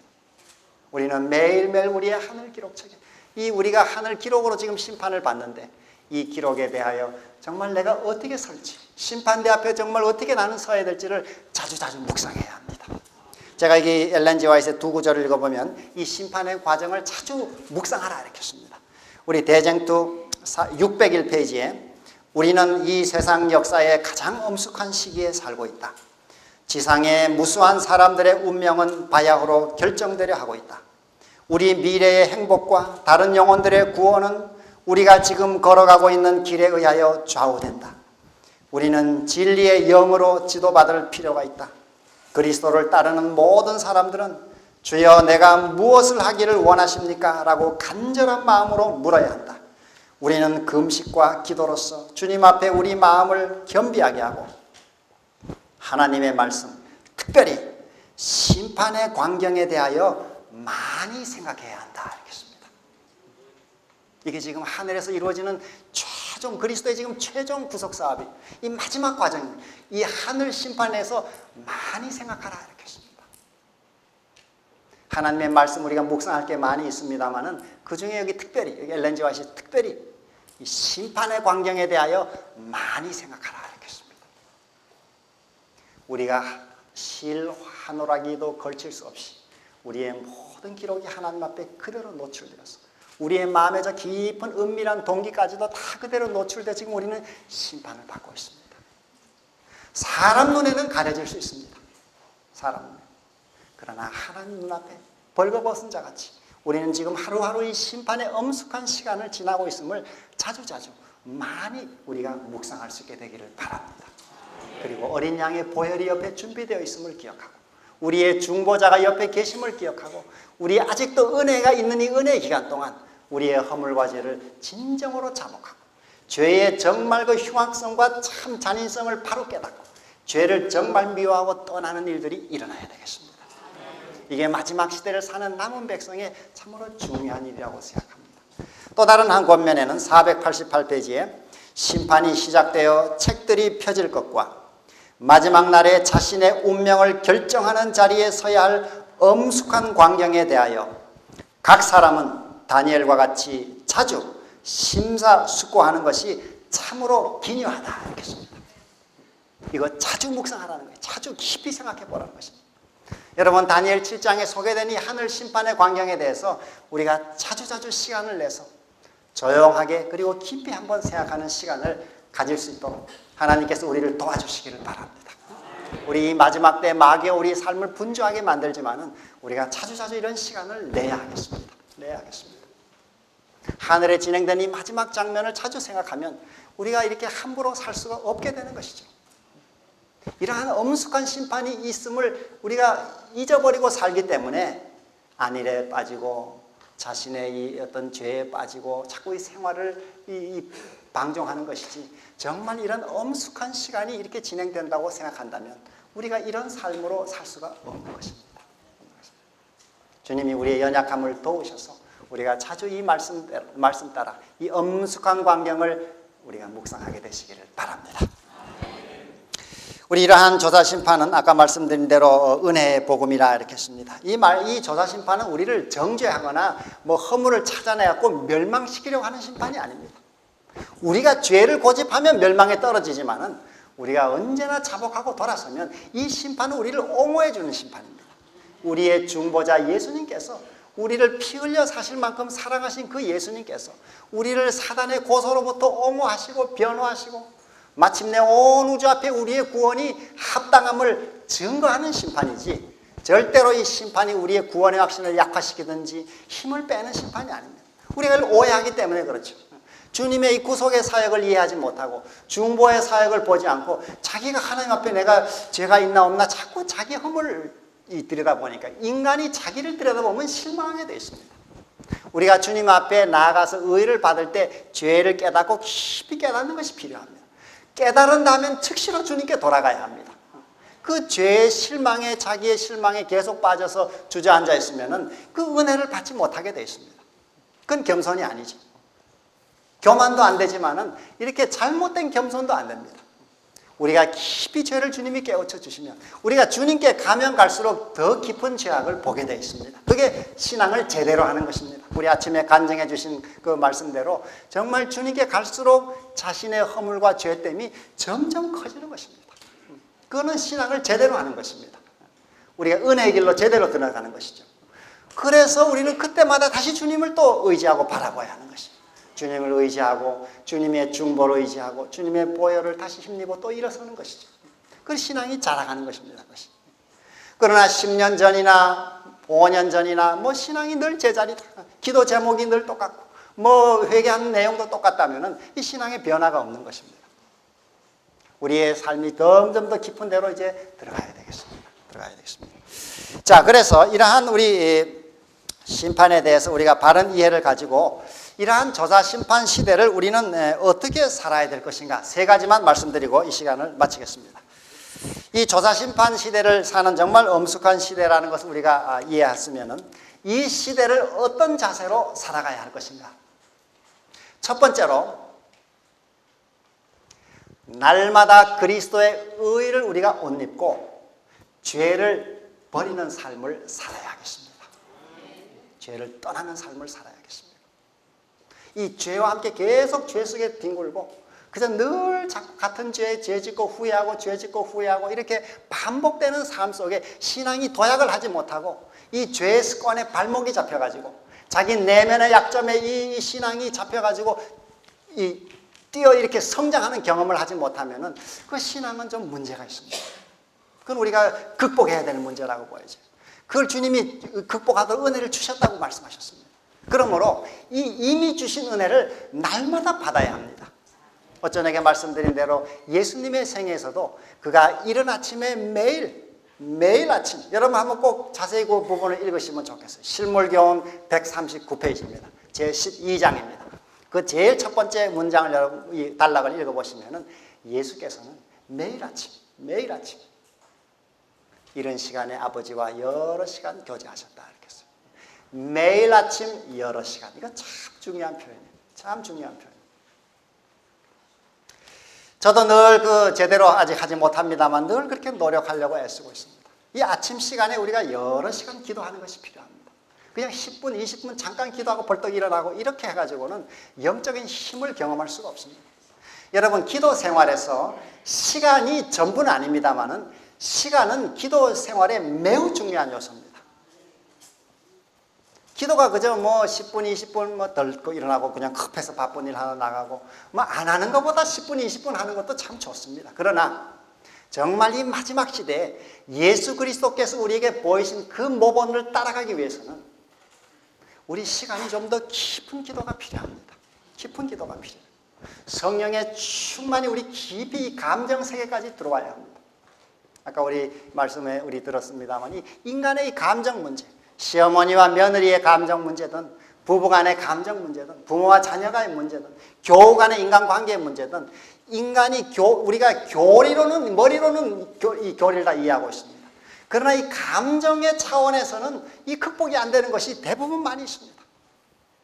우리는 매일매일 우리의 하늘 기록책에 우리가 하늘 기록으로 지금 심판을 받는데 이 기록에 대하여 정말 내가 어떻게 설지 심판대 앞에 정말 어떻게 나는 서야 될지를 자주자주 묵상해야 합니다. 제가 이 엘렌 G 화이트의 두 구절을 읽어보면 이 심판의 과정을 자주 묵상하라 이렇게 씁니다. 우리 대쟁투 601페이지에 우리는 이 세상 역사의 가장 엄숙한 시기에 살고 있다. 지상의 무수한 사람들의 운명은 바야흐로 결정되려 하고 있다. 우리 미래의 행복과 다른 영혼들의 구원은 우리가 지금 걸어가고 있는 길에 의하여 좌우된다. 우리는 진리의 영으로 지도받을 필요가 있다. 그리스도를 따르는 모든 사람들은 주여 내가 무엇을 하기를 원하십니까? 라고 간절한 마음으로 물어야 한다. 우리는 금식과 기도로서 주님 앞에 우리 마음을 겸비하게 하고 하나님의 말씀, 특별히 심판의 광경에 대하여 많이 생각해야 한다. 알겠습니다. 이게 지금 하늘에서 이루어지는 최종 그리스도의 지금 최종 구속 사업이 이 마지막 과정, 이 하늘 심판에서 많이 생각하라 이렇겠습니다. 하나님의 말씀 우리가 묵상할 게 많이 있습니다만은 그 중에 여기 특별히 여기 엘렌 G 화이트 특별히 이 심판의 광경에 대하여 많이 생각하라 이렇겠습니다. 우리가 실 환호라기도 걸칠 수 없이 우리의 모든 기록이 하나님 앞에 그대로 노출되어서 우리의 마음의 저 깊은 은밀한 동기까지도 다 그대로 노출돼 지금 우리는 심판을 받고 있습니다. 사람 눈에는 가려질 수 있습니다. 사람 눈에. 그러나 하나님 눈앞에 벌거벗은 자같이 우리는 지금 하루하루 이 심판의 엄숙한 시간을 지나고 있음을 자주자주 많이 우리가 묵상할 수 있게 되기를 바랍니다. 그리고 어린 양의 보혈이 옆에 준비되어 있음을 기억하고 우리의 중보자가 옆에 계심을 기억하고 우리 아직도 은혜가 있는 이 은혜의 기간 동안 우리의 허물과 죄를 진정으로 자복하고 죄의 정말 그 흉악성과 참 잔인성을 바로 깨닫고 죄를 정말 미워하고 떠나는 일들이 일어나야 되겠습니다. 이게 마지막 시대를 사는 남은 백성의 참으로 중요한 일이라고 생각합니다. 또 다른 한 권면에는 488페이지에 심판이 시작되어 책들이 펴질 것과 마지막 날에 자신의 운명을 결정하는 자리에 서야 할 엄숙한 광경에 대하여 각 사람은 다니엘과 같이 자주 심사숙고하는 것이 참으로 기묘하다 이렇게 씁니다. 이거 자주 묵상하라는 거예요. 자주 깊이 생각해 보라는 것입니다. 여러분 다니엘 7장에 소개된 이 하늘 심판의 광경에 대해서 우리가 자주자주 시간을 내서 조용하게 그리고 깊이 한번 생각하는 시간을 가질 수 있도록 하나님께서 우리를 도와주시기를 바랍니다. 우리 마지막 때 마귀가 우리 삶을 분주하게 만들지만은 우리가 자주자주 이런 시간을 내야 하겠습니다. 내야 하겠습니다. 하늘에 진행된 이 마지막 장면을 자주 생각하면 우리가 이렇게 함부로 살 수가 없게 되는 것이죠. 이러한 엄숙한 심판이 있음을 우리가 잊어버리고 살기 때문에 안일에 빠지고 자신의 이 어떤 죄에 빠지고 자꾸 이 생활을 방종하는 것이지 정말 이런 엄숙한 시간이 이렇게 진행된다고 생각한다면 우리가 이런 삶으로 살 수가 없는 것입니다. 주님이 우리의 연약함을 도우셔서 우리가 자주 이 말씀 따라 이 엄숙한 광경을 우리가 묵상하게 되시기를 바랍니다. 우리 이러한 조사심판은 아까 말씀드린 대로 은혜의 복음이라 이렇게 했습니다. 이 조사심판은 우리를 정죄하거나 뭐 허물을 찾아내갖고 멸망시키려고 하는 심판이 아닙니다. 우리가 죄를 고집하면 멸망에 떨어지지만은 우리가 언제나 자복하고 돌아서면 이 심판은 우리를 옹호해 주는 심판입니다. 우리의 중보자 예수님께서 우리를 피 흘려 사실 만큼 사랑하신 그 예수님께서 우리를 사단의 고소로부터 옹호하시고 변호하시고 마침내 온 우주 앞에 우리의 구원이 합당함을 증거하는 심판이지 절대로 이 심판이 우리의 구원의 확신을 약화시키든지 힘을 빼는 심판이 아닙니다. 우리가 이걸 오해하기 때문에 그렇죠. 주님의 이 구속의 사역을 이해하지 못하고 중보의 사역을 보지 않고 자기가 하나님 앞에 내가 죄가 있나 없나 자꾸 자기 허물을 들여다보니까 인간이 자기를 들여다보면 실망하게 되어 있습니다. 우리가 주님 앞에 나아가서 의를 받을 때 죄를 깨닫고 깊이 깨닫는 것이 필요합니다. 깨달은 다음엔 즉시로 주님께 돌아가야 합니다. 그 죄의 실망에 자기의 실망에 계속 빠져서 주저앉아 있으면 그 은혜를 받지 못하게 되어 있습니다. 그건 겸손이 아니죠. 교만도 안 되지만은 이렇게 잘못된 겸손도 안 됩니다. 우리가 깊이 죄를 주님이 깨우쳐 주시면 우리가 주님께 가면 갈수록 더 깊은 죄악을 보게 되어 있습니다. 그게 신앙을 제대로 하는 것입니다. 우리 아침에 간증해 주신 그 말씀대로 정말 주님께 갈수록 자신의 허물과 죄됨이 점점 커지는 것입니다. 그거는 신앙을 제대로 하는 것입니다. 우리가 은혜의 길로 제대로 들어가는 것이죠. 그래서 우리는 그때마다 다시 주님을 또 의지하고 바라봐야 하는 것입니다. 주님을 의지하고 주님의 중보를 의지하고 주님의 보혈을 다시 힘입어 또 일어서는 것이죠. 그 신앙이 자라가는 것입니다. 그것이. 그러나 10년 전이나 5년 전이나 뭐 신앙이 늘 제자리다. 기도 제목이 늘 똑같고 뭐 회개하는 내용도 똑같다면 이 신앙의 변화가 없는 것입니다. 우리의 삶이 점점 더 깊은 데로 이제 들어가야 되겠습니다. 자, 그래서 이러한 우리 심판에 대해서 우리가 바른 이해를 가지고 이러한 조사 심판 시대를 우리는 어떻게 살아야 될 것인가 세 가지만 말씀드리고 이 시간을 마치겠습니다. 이 조사 심판 시대를 사는 정말 엄숙한 시대라는 것을 우리가 이해했으면은 이 시대를 어떤 자세로 살아가야 할 것인가. 첫 번째로 날마다 그리스도의 의를 우리가 옷 입고 죄를 버리는 삶을 살아야 하겠습니다. 죄를 떠나는 삶을 살아야겠습니다. 이 죄와 함께 계속 죄 속에 뒹굴고 그저 늘 자꾸 같은 죄에 죄 짓고 후회하고 죄 짓고 후회하고 이렇게 반복되는 삶 속에 신앙이 도약을 하지 못하고 이 죄의 습관에 발목이 잡혀가지고 자기 내면의 약점에 이 신앙이 잡혀가지고 뛰어 이렇게 성장하는 경험을 하지 못하면은 그 신앙은 좀 문제가 있습니다. 그건 우리가 극복해야 되는 문제라고 보여져요. 그걸 주님이 극복하도록 은혜를 주셨다고 말씀하셨습니다. 그러므로 이 이미 주신 은혜를 날마다 받아야 합니다. 어쩌내게 말씀드린 대로 예수님의 생애에서도 그가 이른 아침에 매일 아침, 여러분 한번 꼭 자세히 그 부분을 읽으시면 좋겠어요. 실물교훈 139페이지입니다. 제 12장입니다. 그 제일 첫 번째 문장을 여러분 이 단락을 읽어보시면은 예수께서는 매일 아침 이런 시간에 아버지와 여러 시간 교제하셨다 이렇게 했어요. 매일 아침 여러 시간. 이거 참 중요한 표현이에요. 참 중요한 표현. 저도 늘 제대로 아직 하지 못합니다만 늘 그렇게 노력하려고 애쓰고 있습니다. 이 아침 시간에 우리가 여러 시간 기도하는 것이 필요합니다. 그냥 10분, 20분 잠깐 기도하고 벌떡 일어나고 이렇게 해가지고는 영적인 힘을 경험할 수가 없습니다. 여러분 기도 생활에서 시간이 전부는 아닙니다만은 시간은 기도 생활에 매우 중요한 요소입니다. 기도가 그저 10분, 20분 덜고 일어나고 그냥 급해서 바쁜 일 하나 나가고 안 하는 것보다 10분, 20분 하는 것도 참 좋습니다. 그러나 정말 이 마지막 시대에 예수 그리스도께서 우리에게 보이신 그 모범을 따라가기 위해서는 우리 시간이 좀 더 깊은 기도가 필요합니다. 깊은 기도가 필요해요. 성령의 충만이 우리 깊이 이 감정 세계까지 들어와야 합니다. 아까 우리 말씀에 우리 들었습니다만 이 인간의 이 감정 문제, 시어머니와 며느리의 감정 문제든 부부 간의 감정 문제든 부모와 자녀가의 문제든 교우 간의 인간관계의 문제든 인간이 우리가 머리로는 이 교리를 다 이해하고 있습니다. 그러나 이 감정의 차원에서는 이 극복이 안 되는 것이 대부분 많이 있습니다.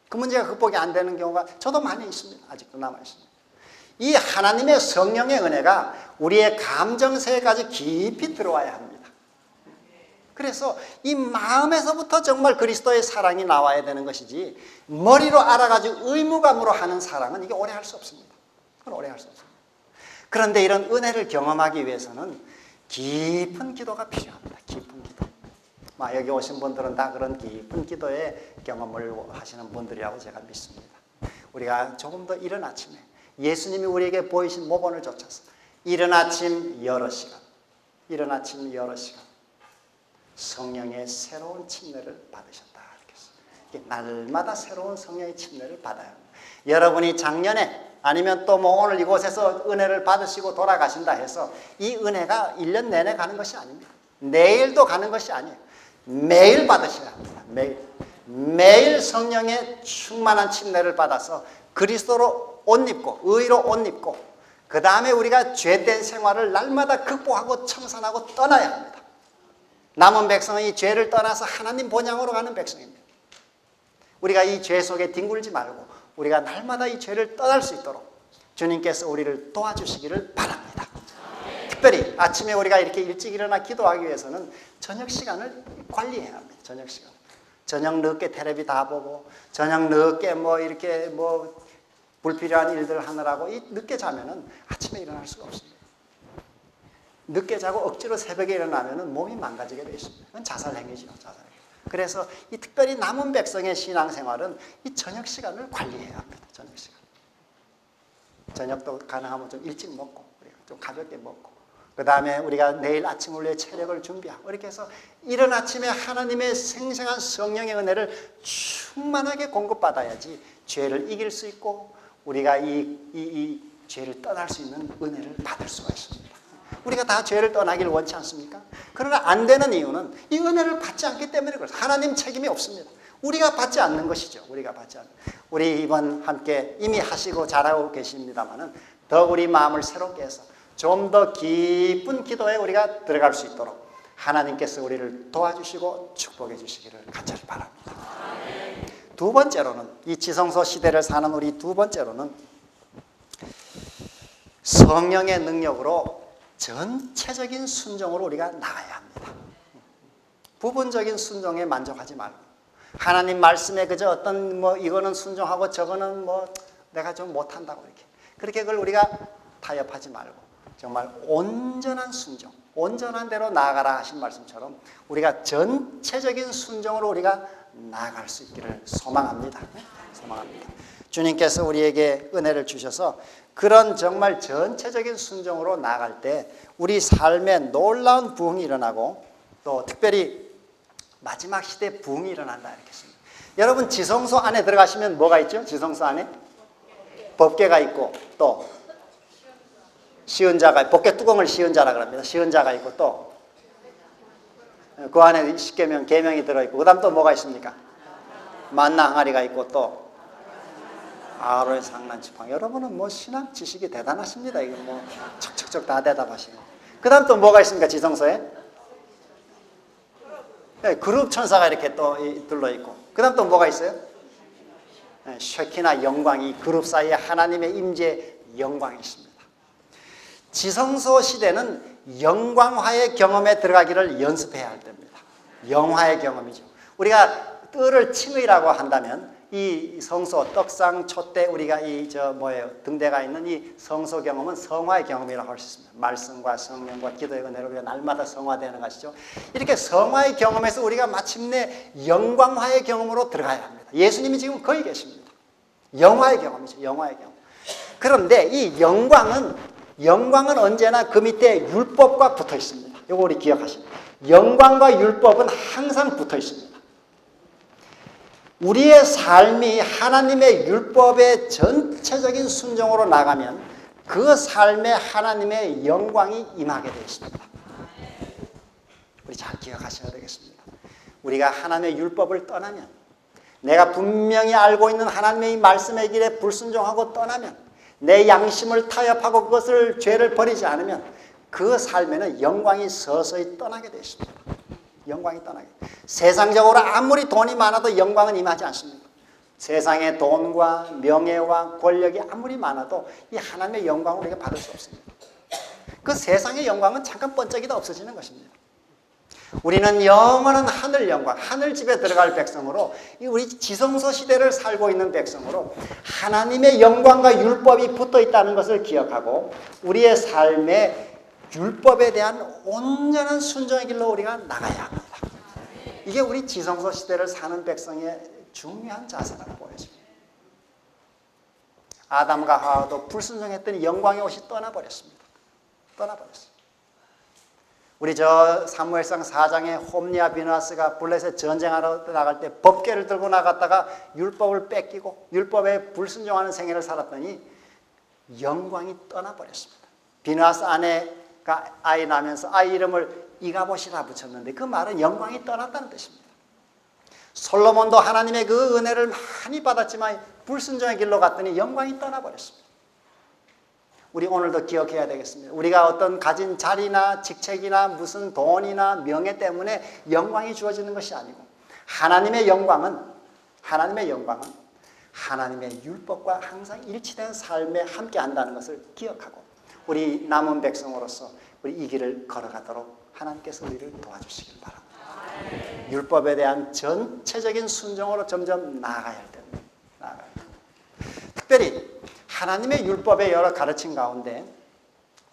그 문제가 극복이 안 되는 경우가 저도 많이 있습니다. 아직도 남아 있습니다. 이 하나님의 성령의 은혜가 우리의 감정세계까지 깊이 들어와야 합니다. 그래서 이 마음에서부터 정말 그리스도의 사랑이 나와야 되는 것이지 머리로 알아가지고 의무감으로 하는 사랑은 이게 오래 할 수 없습니다. 그건 오래 할 수 없습니다. 그런데 이런 은혜를 경험하기 위해서는 깊은 기도가 필요합니다. 깊은 기도. 여기 오신 분들은 다 그런 깊은 기도의 경험을 하시는 분들이라고 제가 믿습니다. 우리가 조금 더 이른 아침에 예수님이 우리에게 보이신 모범을 쫓아서 이른 아침 여러 시간 성령의 새로운 침례를 받으셨다. 이렇게 날마다 새로운 성령의 침례를 받아야 합니다. 여러분이 작년에 아니면 또 오늘 이곳에서 은혜를 받으시고 돌아가신다 해서 이 은혜가 1년 내내 가는 것이 아닙니다. 내일도 가는 것이 아니에요. 매일 받으셔야 합니다. 매일 성령의 충만한 침례를 받아서 그리스도로 옷 입고 의로 옷 입고 그 다음에 우리가 죄된 생활을 날마다 극복하고 청산하고 떠나야 합니다. 남은 백성은 이 죄를 떠나서 하나님 본향으로 가는 백성입니다. 우리가 이 죄 속에 뒹굴지 말고 우리가 날마다 이 죄를 떠날 수 있도록 주님께서 우리를 도와주시기를 바랍니다. 특별히 아침에 우리가 이렇게 일찍 일어나 기도하기 위해서는 저녁 시간을 관리해야 합니다. 저녁 시간. 저녁 늦게 텔레비 다 보고 저녁 늦게 이렇게 불필요한 일들 하느라고 늦게 자면은 아침에 일어날 수가 없습니다. 늦게 자고 억지로 새벽에 일어나면은 몸이 망가지게 되어 있습니다. 그건 자살행위죠. 자살행위. 그래서 이 특별히 남은 백성의 신앙생활은 이 저녁 시간을 관리해야 합니다. 저녁 시간. 저녁도 가능하면 좀 일찍 먹고 좀 가볍게 먹고 그 다음에 우리가 내일 아침을 위해 체력을 준비하고 이렇게 해서 이른 아침에 하나님의 생생한 성령의 은혜를 충만하게 공급받아야지 죄를 이길 수 있고 우리가 이 죄를 떠날 수 있는 은혜를 받을 수가 있습니다. 우리가 다 죄를 떠나기를 원치 않습니까? 그러나 안 되는 이유는 이 은혜를 받지 않기 때문에 그렇습니다. 하나님 책임이 없습니다. 우리가 받지 않는 것이죠. 우리 이번 함께 이미 하시고 잘하고 계십니다만은 더 우리 마음을 새롭게 해서 좀 더 깊은 기도에 우리가 들어갈 수 있도록 하나님께서 우리를 도와주시고 축복해 주시기를 간절히 바랍니다. 두 번째로는 이 지성소 시대를 사는 우리 두 번째로는 성령의 능력으로 전체적인 순종으로 우리가 나가야 합니다. 부분적인 순종에 만족하지 말고 하나님 말씀에 그저 어떤 이거는 순종하고 저거는 내가 좀 못한다고 그렇게 그걸 우리가 타협하지 말고 정말 온전한 순종, 온전한 대로 나아가라 하신 말씀처럼 우리가 전체적인 순종으로 우리가 나아갈 수 있기를 소망합니다. 소망합니다. 주님께서 우리에게 은혜를 주셔서 그런 정말 전체적인 순종으로 나아갈 때 우리 삶에 놀라운 부흥이 일어나고 또 특별히 마지막 시대 부흥이 일어난다 이렇게 했습니다. 여러분 지성소 안에 들어가시면 뭐가 있죠? 지성소 안에 법궤가 있고 또 시은 자가, 법궤 뚜껑을 시은 자라 그럽니다. 시은 자가 있고 또 그 안에 십계명, 계명이 들어있고 그 다음 또 뭐가 있습니까? 만나 항아리가 있고 또 아로의 상난지팡이. 여러분은 뭐 신학 지식이 대단하십니다. 이거 뭐 척척척 다 대답하시고. 그 다음 또 뭐가 있습니까? 지성소에? 네, 그룹 천사가 이렇게 또 둘러있고 그 다음 또 뭐가 있어요? 네, 쉐키나 영광이 그룹 사이에 하나님의 임재 영광이 있습니다. 지성소 시대는 영광화의 경험에 들어가기를 연습해야 할 때입니다. 영화의 경험이죠. 우리가 뜰을 칭의라고 한다면 이 성소, 떡상, 촛대, 우리가 등대가 있는 이 성소 경험은 성화의 경험이라고 할 수 있습니다. 말씀과 성령과 기도의 은혜로 우리가 날마다 성화되는 것이죠. 이렇게 성화의 경험에서 우리가 마침내 영광화의 경험으로 들어가야 합니다. 예수님이 지금 거기 계십니다. 영화의 경험이죠. 영화의 경험. 그런데 이 영광은 언제나 그 밑에 율법과 붙어 있습니다. 이거 우리 기억하십니다. 영광과 율법은 항상 붙어 있습니다. 우리의 삶이 하나님의 율법의 전체적인 순종으로 나가면 그 삶에 하나님의 영광이 임하게 되어 있습니다. 우리 잘 기억하셔야 되겠습니다. 우리가 하나님의 율법을 떠나면, 내가 분명히 알고 있는 하나님의 이 말씀의 길에 불순종하고 떠나면, 내 양심을 타협하고 그것을 죄를 버리지 않으면 그 삶에는 영광이 서서히 떠나게 되어 있습니다. 영광이 떠나게. 세상적으로 아무리 돈이 많아도 영광은 임하지 않습니다. 세상의 돈과 명예와 권력이 아무리 많아도 이 하나님의 영광을 우리가 받을 수 없습니다. 그 세상의 영광은 잠깐 번쩍이다 없어지는 것입니다. 우리는 영원한 하늘 영광, 하늘집에 들어갈 백성으로, 우리 지성소 시대를 살고 있는 백성으로 하나님의 영광과 율법이 붙어 있다는 것을 기억하고 우리의 삶에 율법에 대한 온전한 순종의 길로 우리가 나가야 합니다. 이게 우리 지성소 시대를 사는 백성의 중요한 자세라고 보여집니다. 아담과 하와도 불순종했더니 영광의 옷이 떠나버렸습니다. 우리 사무엘상 4장에 홈리와 비느하스가 블레셋 전쟁하러 나갈 때 법궤를 들고 나갔다가 율법을 뺏기고 율법에 불순종하는 생애를 살았더니 영광이 떠나버렸습니다. 비느하스 아내가 아이 낳으면서 아이 이름을 이가봇이라 붙였는데 그 말은 영광이 떠났다는 뜻입니다. 솔로몬도 하나님의 그 은혜를 많이 받았지만 불순종의 길로 갔더니 영광이 떠나버렸습니다. 우리 오늘도 기억해야 되겠습니다. 우리가 어떤 가진 자리나 직책이나 무슨 돈이나 명예 때문에 영광이 주어지는 것이 아니고 하나님의 영광은 하나님의 율법과 항상 일치된 삶에 함께 한다는 것을 기억하고 우리 남은 백성으로서 우리 이 길을 걸어가도록 하나님께서 우리를 도와주시길 바랍니다. 율법에 대한 전체적인 순종으로 점점 나아가야 할 때입니다. 특별히 하나님의 율법의 여러 가르침 가운데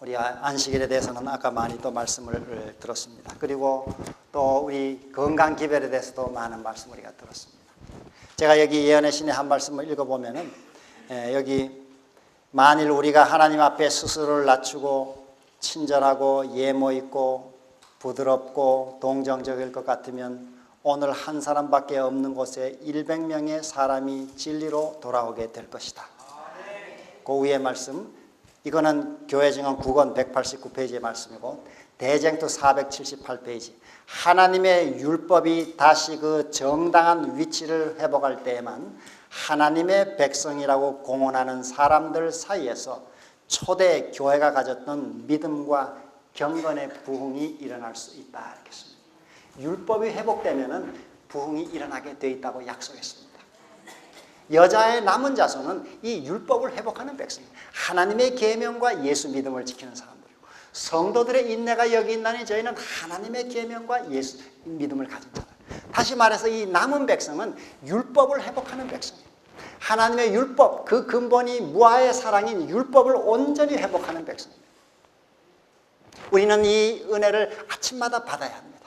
우리 안식일에 대해서는 아까 많이 또 말씀을 들었습니다. 그리고 또 우리 건강기별에 대해서도 많은 말씀 우리가 들었습니다. 제가 여기 예언의 신의 한 말씀을 읽어보면은 여기 만일 우리가 하나님 앞에 스스로를 낮추고 친절하고 예모 있고 부드럽고 동정적일 것 같으면 오늘 한 사람밖에 없는 곳에 100명의 사람이 진리로 돌아오게 될 것이다. 그 위의 말씀, 이거는 교회증언 9권 189페이지의 말씀이고 대쟁투 478페이지. 하나님의 율법이 다시 그 정당한 위치를 회복할 때에만 하나님의 백성이라고 공언하는 사람들 사이에서 초대 교회가 가졌던 믿음과 경건의 부흥이 일어날 수 있다. 이렇겠습니다. 율법이 회복되면은 부흥이 일어나게 되어 있다고 약속했습니다. 여자의 남은 자손은 이 율법을 회복하는 백성입니다. 하나님의 계명과 예수 믿음을 지키는 사람들이고 성도들의 인내가 여기 있나니 저희는 하나님의 계명과 예수 믿음을 가진 자들. 다시 말해서 이 남은 백성은 율법을 회복하는 백성입니다. 하나님의 율법, 그 근본이 무아의 사랑인 율법을 온전히 회복하는 백성입니다. 우리는 이 은혜를 아침마다 받아야 합니다.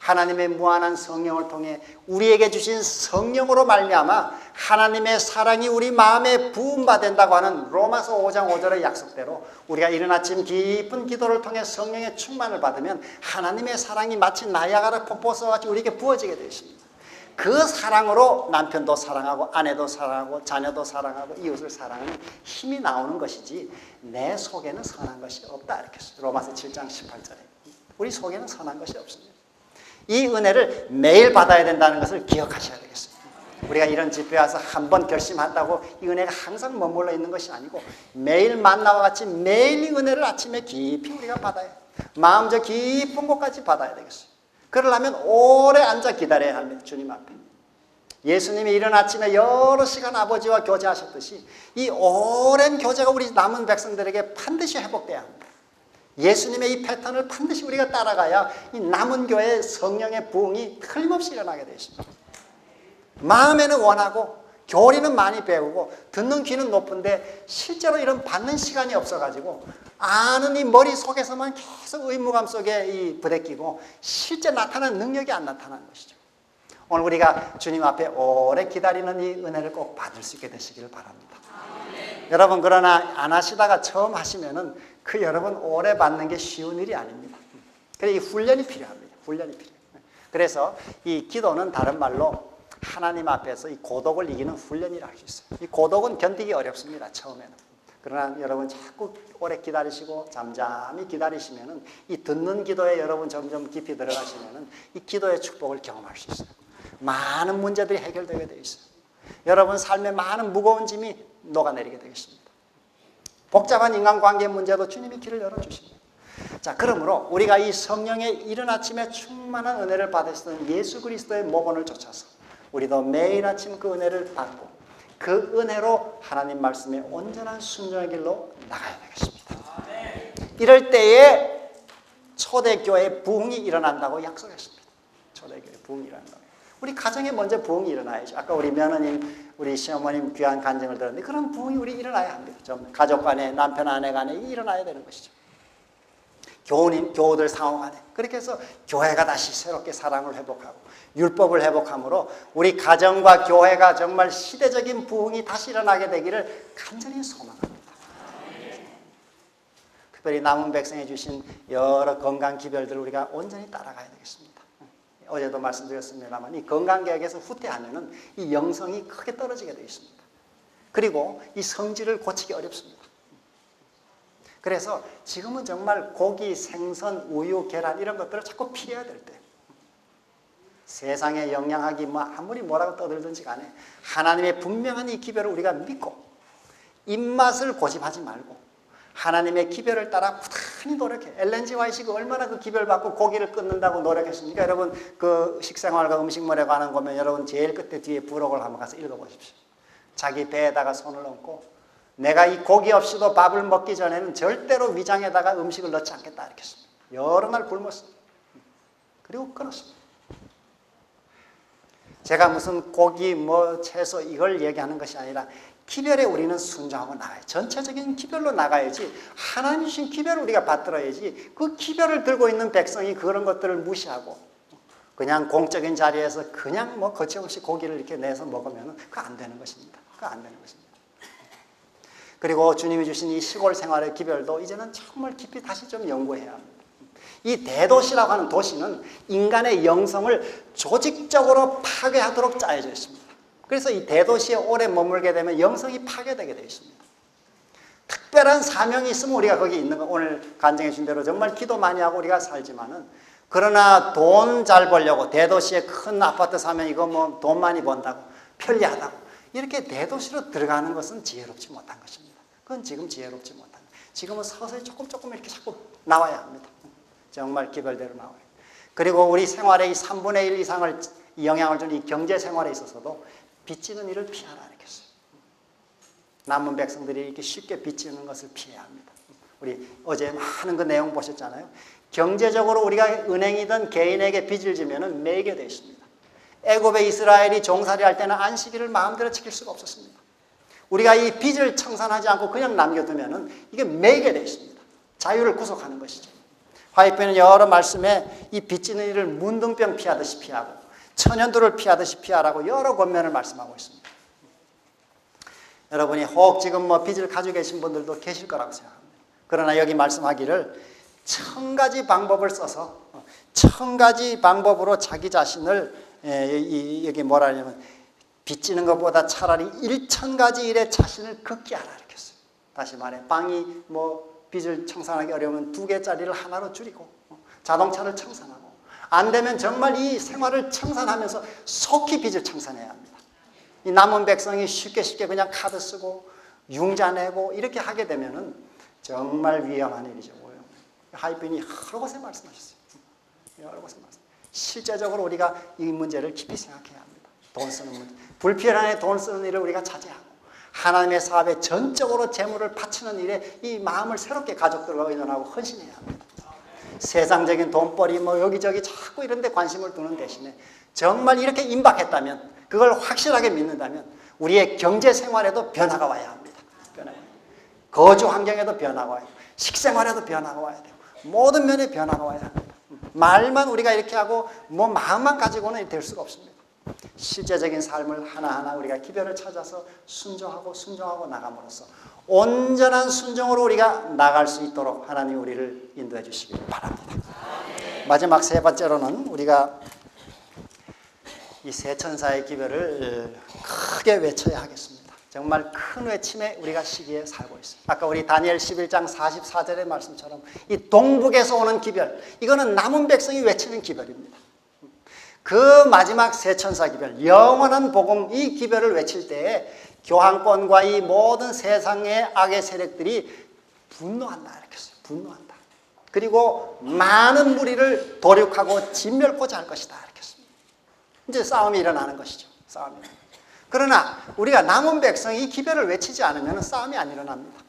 하나님의 무한한 성령을 통해 우리에게 주신 성령으로 말미암아 하나님의 사랑이 우리 마음에 부음받는다고 하는 로마서 5장 5절의 약속대로 우리가 이른 아침 깊은 기도를 통해 성령의 충만을 받으면 하나님의 사랑이 마치 나야가라 폭포수와 같이 우리에게 부어지게 되어 있습니다. 그 사랑으로 남편도 사랑하고 아내도 사랑하고 자녀도 사랑하고 이웃을 사랑하는 힘이 나오는 것이지 내 속에는 선한 것이 없다 이렇게 했어요. 로마서 7장 18절에 우리 속에는 선한 것이 없습니다. 이 은혜를 매일 받아야 된다는 것을 기억하셔야 되겠습니다. 우리가 이런 집회에 와서 한 번 결심한다고 이 은혜가 항상 머물러 있는 것이 아니고 매일 만나와 같이 매일 이 은혜를 아침에 깊이 우리가 받아야 해요. 마음 저 깊은 곳까지 받아야 되겠어요. 그러려면 오래 앉아 기다려야 합니다. 주님 앞에. 예수님이 이른 아침에 여러 시간 아버지와 교제하셨듯이 이 오랜 교제가 우리 남은 백성들에게 반드시 회복돼야 합니다. 예수님의 이 패턴을 반드시 우리가 따라가야 이 남은 교회의 성령의 부흥이 틀림없이 일어나게 되어 있습니다. 마음에는 원하고 교리는 많이 배우고 듣는 귀는 높은데 실제로 이런 받는 시간이 없어가지고 아는 이 머릿속에서만 계속 의무감 속에 이 부대끼고 실제 나타나는 능력이 안 나타나는 것이죠. 오늘 우리가 주님 앞에 오래 기다리는 이 은혜를 꼭 받을 수 있게 되시기를 바랍니다. 여러분 그러나 안 하시다가 처음 하시면은 그 여러분 오래 받는 게 쉬운 일이 아닙니다. 그래서 이 훈련이 필요합니다. 훈련이 필요해요. 그래서 이 기도는 다른 말로 하나님 앞에서 이 고독을 이기는 훈련이라 할 수 있어요. 이 고독은 견디기 어렵습니다. 처음에는. 그러나 여러분 자꾸 오래 기다리시고 잠잠히 기다리시면은 이 듣는 기도에 여러분 점점 깊이 들어가시면은 이 기도의 축복을 경험할 수 있어요. 많은 문제들이 해결되게 되어 있어요. 여러분 삶에 많은 무거운 짐이 녹아내리게 되겠습니다. 복잡한 인간관계 문제도 주님이 길을 열어주십니다. 자, 그러므로 우리가 이 성령의 이른 아침에 충만한 은혜를 받으시던 예수 그리스도의 모본을 쫓아서 우리도 매일 아침 그 은혜를 받고 그 은혜로 하나님 말씀에 온전한 순종의 길로 나가야 되겠습니다. 이럴 때에 초대교회 부흥이 일어난다고 약속했습니다. 초대교회 부흥이 일어난다고. 우리 가정에 먼저 부흥이 일어나야죠. 아까 우리 며느님, 우리 시어머님 귀한 간증을 들었는데 그런 부흥이 우리 일어나야 합니다. 좀 가족 간에, 남편 아내 간에 일어나야 되는 것이죠. 교우들 상호 간에. 그렇게 해서 교회가 다시 새롭게 사랑을 회복하고 율법을 회복함으로 우리 가정과 교회가 정말 시대적인 부흥이 다시 일어나게 되기를 간절히 소망합니다. 특별히 남은 백성에 주신 여러 건강 기별들을 우리가 온전히 따라가야 되겠습니다. 어제도 말씀드렸습니다만 이 건강계획에서 후퇴하면은 이 영성이 크게 떨어지게 되어 있습니다. 그리고 이 성질을 고치기 어렵습니다. 그래서 지금은 정말 고기, 생선, 우유, 계란 이런 것들을 자꾸 피해야 될 때 세상의 영양학이 뭐 아무리 뭐라고 떠들든지 간에 하나님의 분명한 이 기별을 우리가 믿고 입맛을 고집하지 말고 하나님의 기별을 따라 부단히 노력해. 엘렌지 화이트가 얼마나 그 기별 받고 고기를 끊는다고 노력했습니까? 여러분 그 식생활과 음식물에 관한 거면 여러분 제일 끝에 뒤에 부록을 한번 가서 읽어보십시오. 자기 배에다가 손을 얹고 내가 이 고기 없이도 밥을 먹기 전에는 절대로 위장에다가 음식을 넣지 않겠다 이렇게 했습니다. 여러 날 굶었습니다. 그리고 끊었습니다. 제가 무슨 고기 뭐 채소 이걸 얘기하는 것이 아니라 기별에 우리는 순종하고 나가야지. 전체적인 기별로 나가야지. 하나님 주신 기별을 우리가 받들어야지. 그 기별을 들고 있는 백성이 그런 것들을 무시하고 그냥 공적인 자리에서 그냥 뭐 거침없이 고기를 이렇게 내서 먹으면 그거 안 되는 것입니다. 그거 안 되는 것입니다. 그리고 주님이 주신 이 시골 생활의 기별도 이제는 정말 깊이 다시 좀 연구해야 합니다. 이 대도시라고 하는 도시는 인간의 영성을 조직적으로 파괴하도록 짜여져 있습니다. 그래서 이 대도시에 오래 머물게 되면 영성이 파괴되게 되어 있습니다. 특별한 사명이 있으면 우리가 거기 있는 거 오늘 간증해 준 대로 정말 기도 많이 하고 우리가 살지만은 그러나 돈 잘 벌려고 대도시에 큰 아파트 사면 이거 뭐 돈 많이 번다고 편리하다고 이렇게 대도시로 들어가는 것은 지혜롭지 못한 것입니다. 그건 지금 지혜롭지 못한 거예요. 지금은 서서히 조금 이렇게 자꾸 나와야 합니다. 정말 기별대로 나와요. 그리고 우리 생활의 이 3분의 1 이상을 영향을 주는 이 경제 생활에 있어서도 빚지는 일을 피하라 이렇게 했어요. 남은 백성들이 이렇게 쉽게 빚지는 것을 피해야 합니다. 우리 어제 많은 그 내용 보셨잖아요. 경제적으로 우리가 은행이든 개인에게 빚을 지면은 매게 되어 있습니다. 애굽의 이스라엘이 종살이 할 때는 안식일을 마음대로 지킬 수가 없었습니다. 우리가 이 빚을 청산하지 않고 그냥 남겨두면은 이게 매게 되어 있습니다. 자유를 구속하는 것이죠. 화이트는 여러 말씀에 이 빚지는 일을 문둥병 피하듯이 피하고 천연두를 피하듯이 피하라고 여러 권면을 말씀하고 있습니다. 여러분이 혹 지금 빚을 가지고 계신 분들도 계실 거라고 생각합니다. 그러나 여기 말씀하기를 1000가지 방법을 써서 1000가지 방법으로 자기 자신을 여기 뭐라 하냐면 빚지는 것보다 차라리 1000가지 일에 자신을 걷게 하라 이렇게 했어요. 다시 말해 빵이 빚을 청산하기 어려우면 2개짜리를 하나로 줄이고 자동차를 청산하고 안 되면 정말 이 생활을 청산하면서 속히 빚을 청산해야 합니다. 이 남은 백성이 쉽게 그냥 카드 쓰고 융자 내고 이렇게 하게 되면은 정말 위험한 일이죠. 하이빈이 여러 곳에 말씀하셨어요. 여러 곳에 말씀. 실제적으로 우리가 이 문제를 깊이 생각해야 합니다. 돈 쓰는 문제. 불필요한 돈 쓰는 일을 우리가 자제하고 하나님의 사업에 전적으로 재물을 바치는 일에 이 마음을 새롭게 가족들과 의논하고 헌신해야 합니다. 세상적인 돈벌이 여기저기 자꾸 이런 데 관심을 두는 대신에 정말 이렇게 임박했다면 그걸 확실하게 믿는다면 우리의 경제 생활에도 변화가 와야 합니다. 거주 환경에도 변화가 와야 돼요. 식생활에도 변화가 와야 돼요. 모든 면에 변화가 와야 합니다. 말만 우리가 이렇게 하고 마음만 가지고는 될 수가 없습니다. 실제적인 삶을 하나하나 우리가 기별을 찾아서 순종하고 나감으로써 온전한 순종으로 우리가 나갈 수 있도록 하나님 우리를 인도해 주시길 바랍니다. 마지막 세 번째로는 우리가 이 세 천사의 기별을 크게 외쳐야 하겠습니다. 정말 큰 외침의 우리가 시기에 살고 있습니다. 아까 우리 다니엘 11장 44절의 말씀처럼 이 동북에서 오는 기별, 이거는 남은 백성이 외치는 기별입니다. 그 마지막 세 천사 기별, 영원한 복음, 이 기별을 외칠 때에 교황권과 이 모든 세상의 악의 세력들이 분노한다 이렇게 했어요. 분노한다. 그리고 많은 무리를 도륙하고 진멸코자 할 것이다 이렇게 했습니다. 이제 싸움이 일어나는 것이죠. 싸움이. 그러나 우리가 남은 백성이 이 기별을 외치지 않으면 싸움이 안 일어납니다.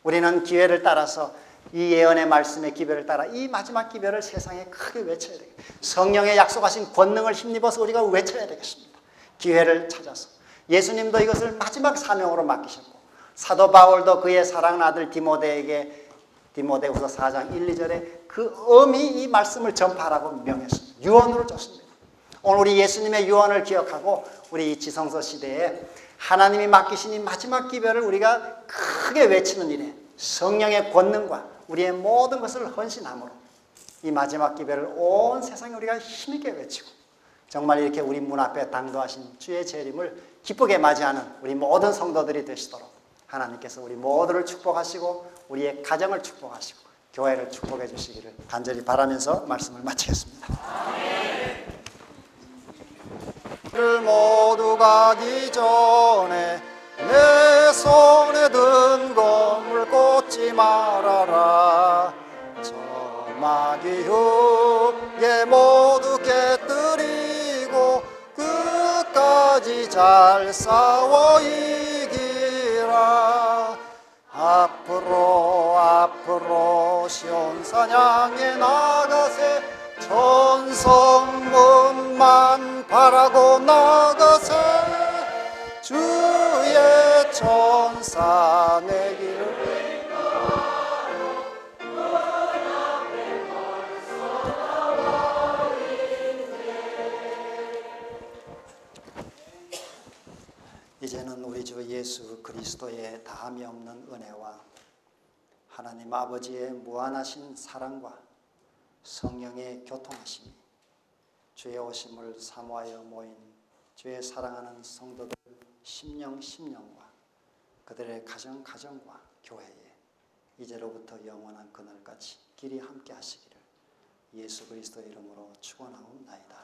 우리는 기회를 따라서 이 예언의 말씀의 기별을 따라 이 마지막 기별을 세상에 크게 외쳐야 되겠습니다. 성령의 약속하신 권능을 힘입어서 우리가 외쳐야 되겠습니다. 기회를 찾아서. 예수님도 이것을 마지막 사명으로 맡기셨고 사도 바울도 그의 사랑하는 아들 디모데에게 디모데후서 4장 1, 2절에 그 엄히 이 말씀을 전파하라고 명했습니다. 유언으로 줬습니다. 오늘 우리 예수님의 유언을 기억하고 우리 지성서 시대에 하나님이 맡기신 이 마지막 기별을 우리가 크게 외치는 일에 성령의 권능과 우리의 모든 것을 헌신함으로 이 마지막 기별을 온 세상에 우리가 힘있게 외치고 정말 이렇게 우리 문 앞에 당도하신 주의 재림을 기쁘게 맞이하는 우리 모든 성도들이 되시도록 하나님께서 우리 모두를 축복하시고 우리의 가정을 축복하시고 교회를 축복해 주시기를 간절히 바라면서 말씀을 마치겠습니다. 모두 가기 전에 내 손에 든 검을 꽂지 말아라. 저마귀 흉에 모두 깨뜨리고 끝까지 잘 싸워 이기라. 앞으로 시온 사냥에 나가세. 천성문만 바라고 나가세. 주의 천사 내 길을 이제는 우리 주 예수 그리스도의 다함이 없는 은혜와 하나님 아버지의 무한하신 사랑과 성령의 교통하심이 주의 오심을 사모하여 모인 주의 사랑하는 성도들 심령과 그들의 가정과 교회에 이제로부터 영원한 그날까지 길이 함께 하시기를 예수 그리스도의 이름으로 축원하옵나이다.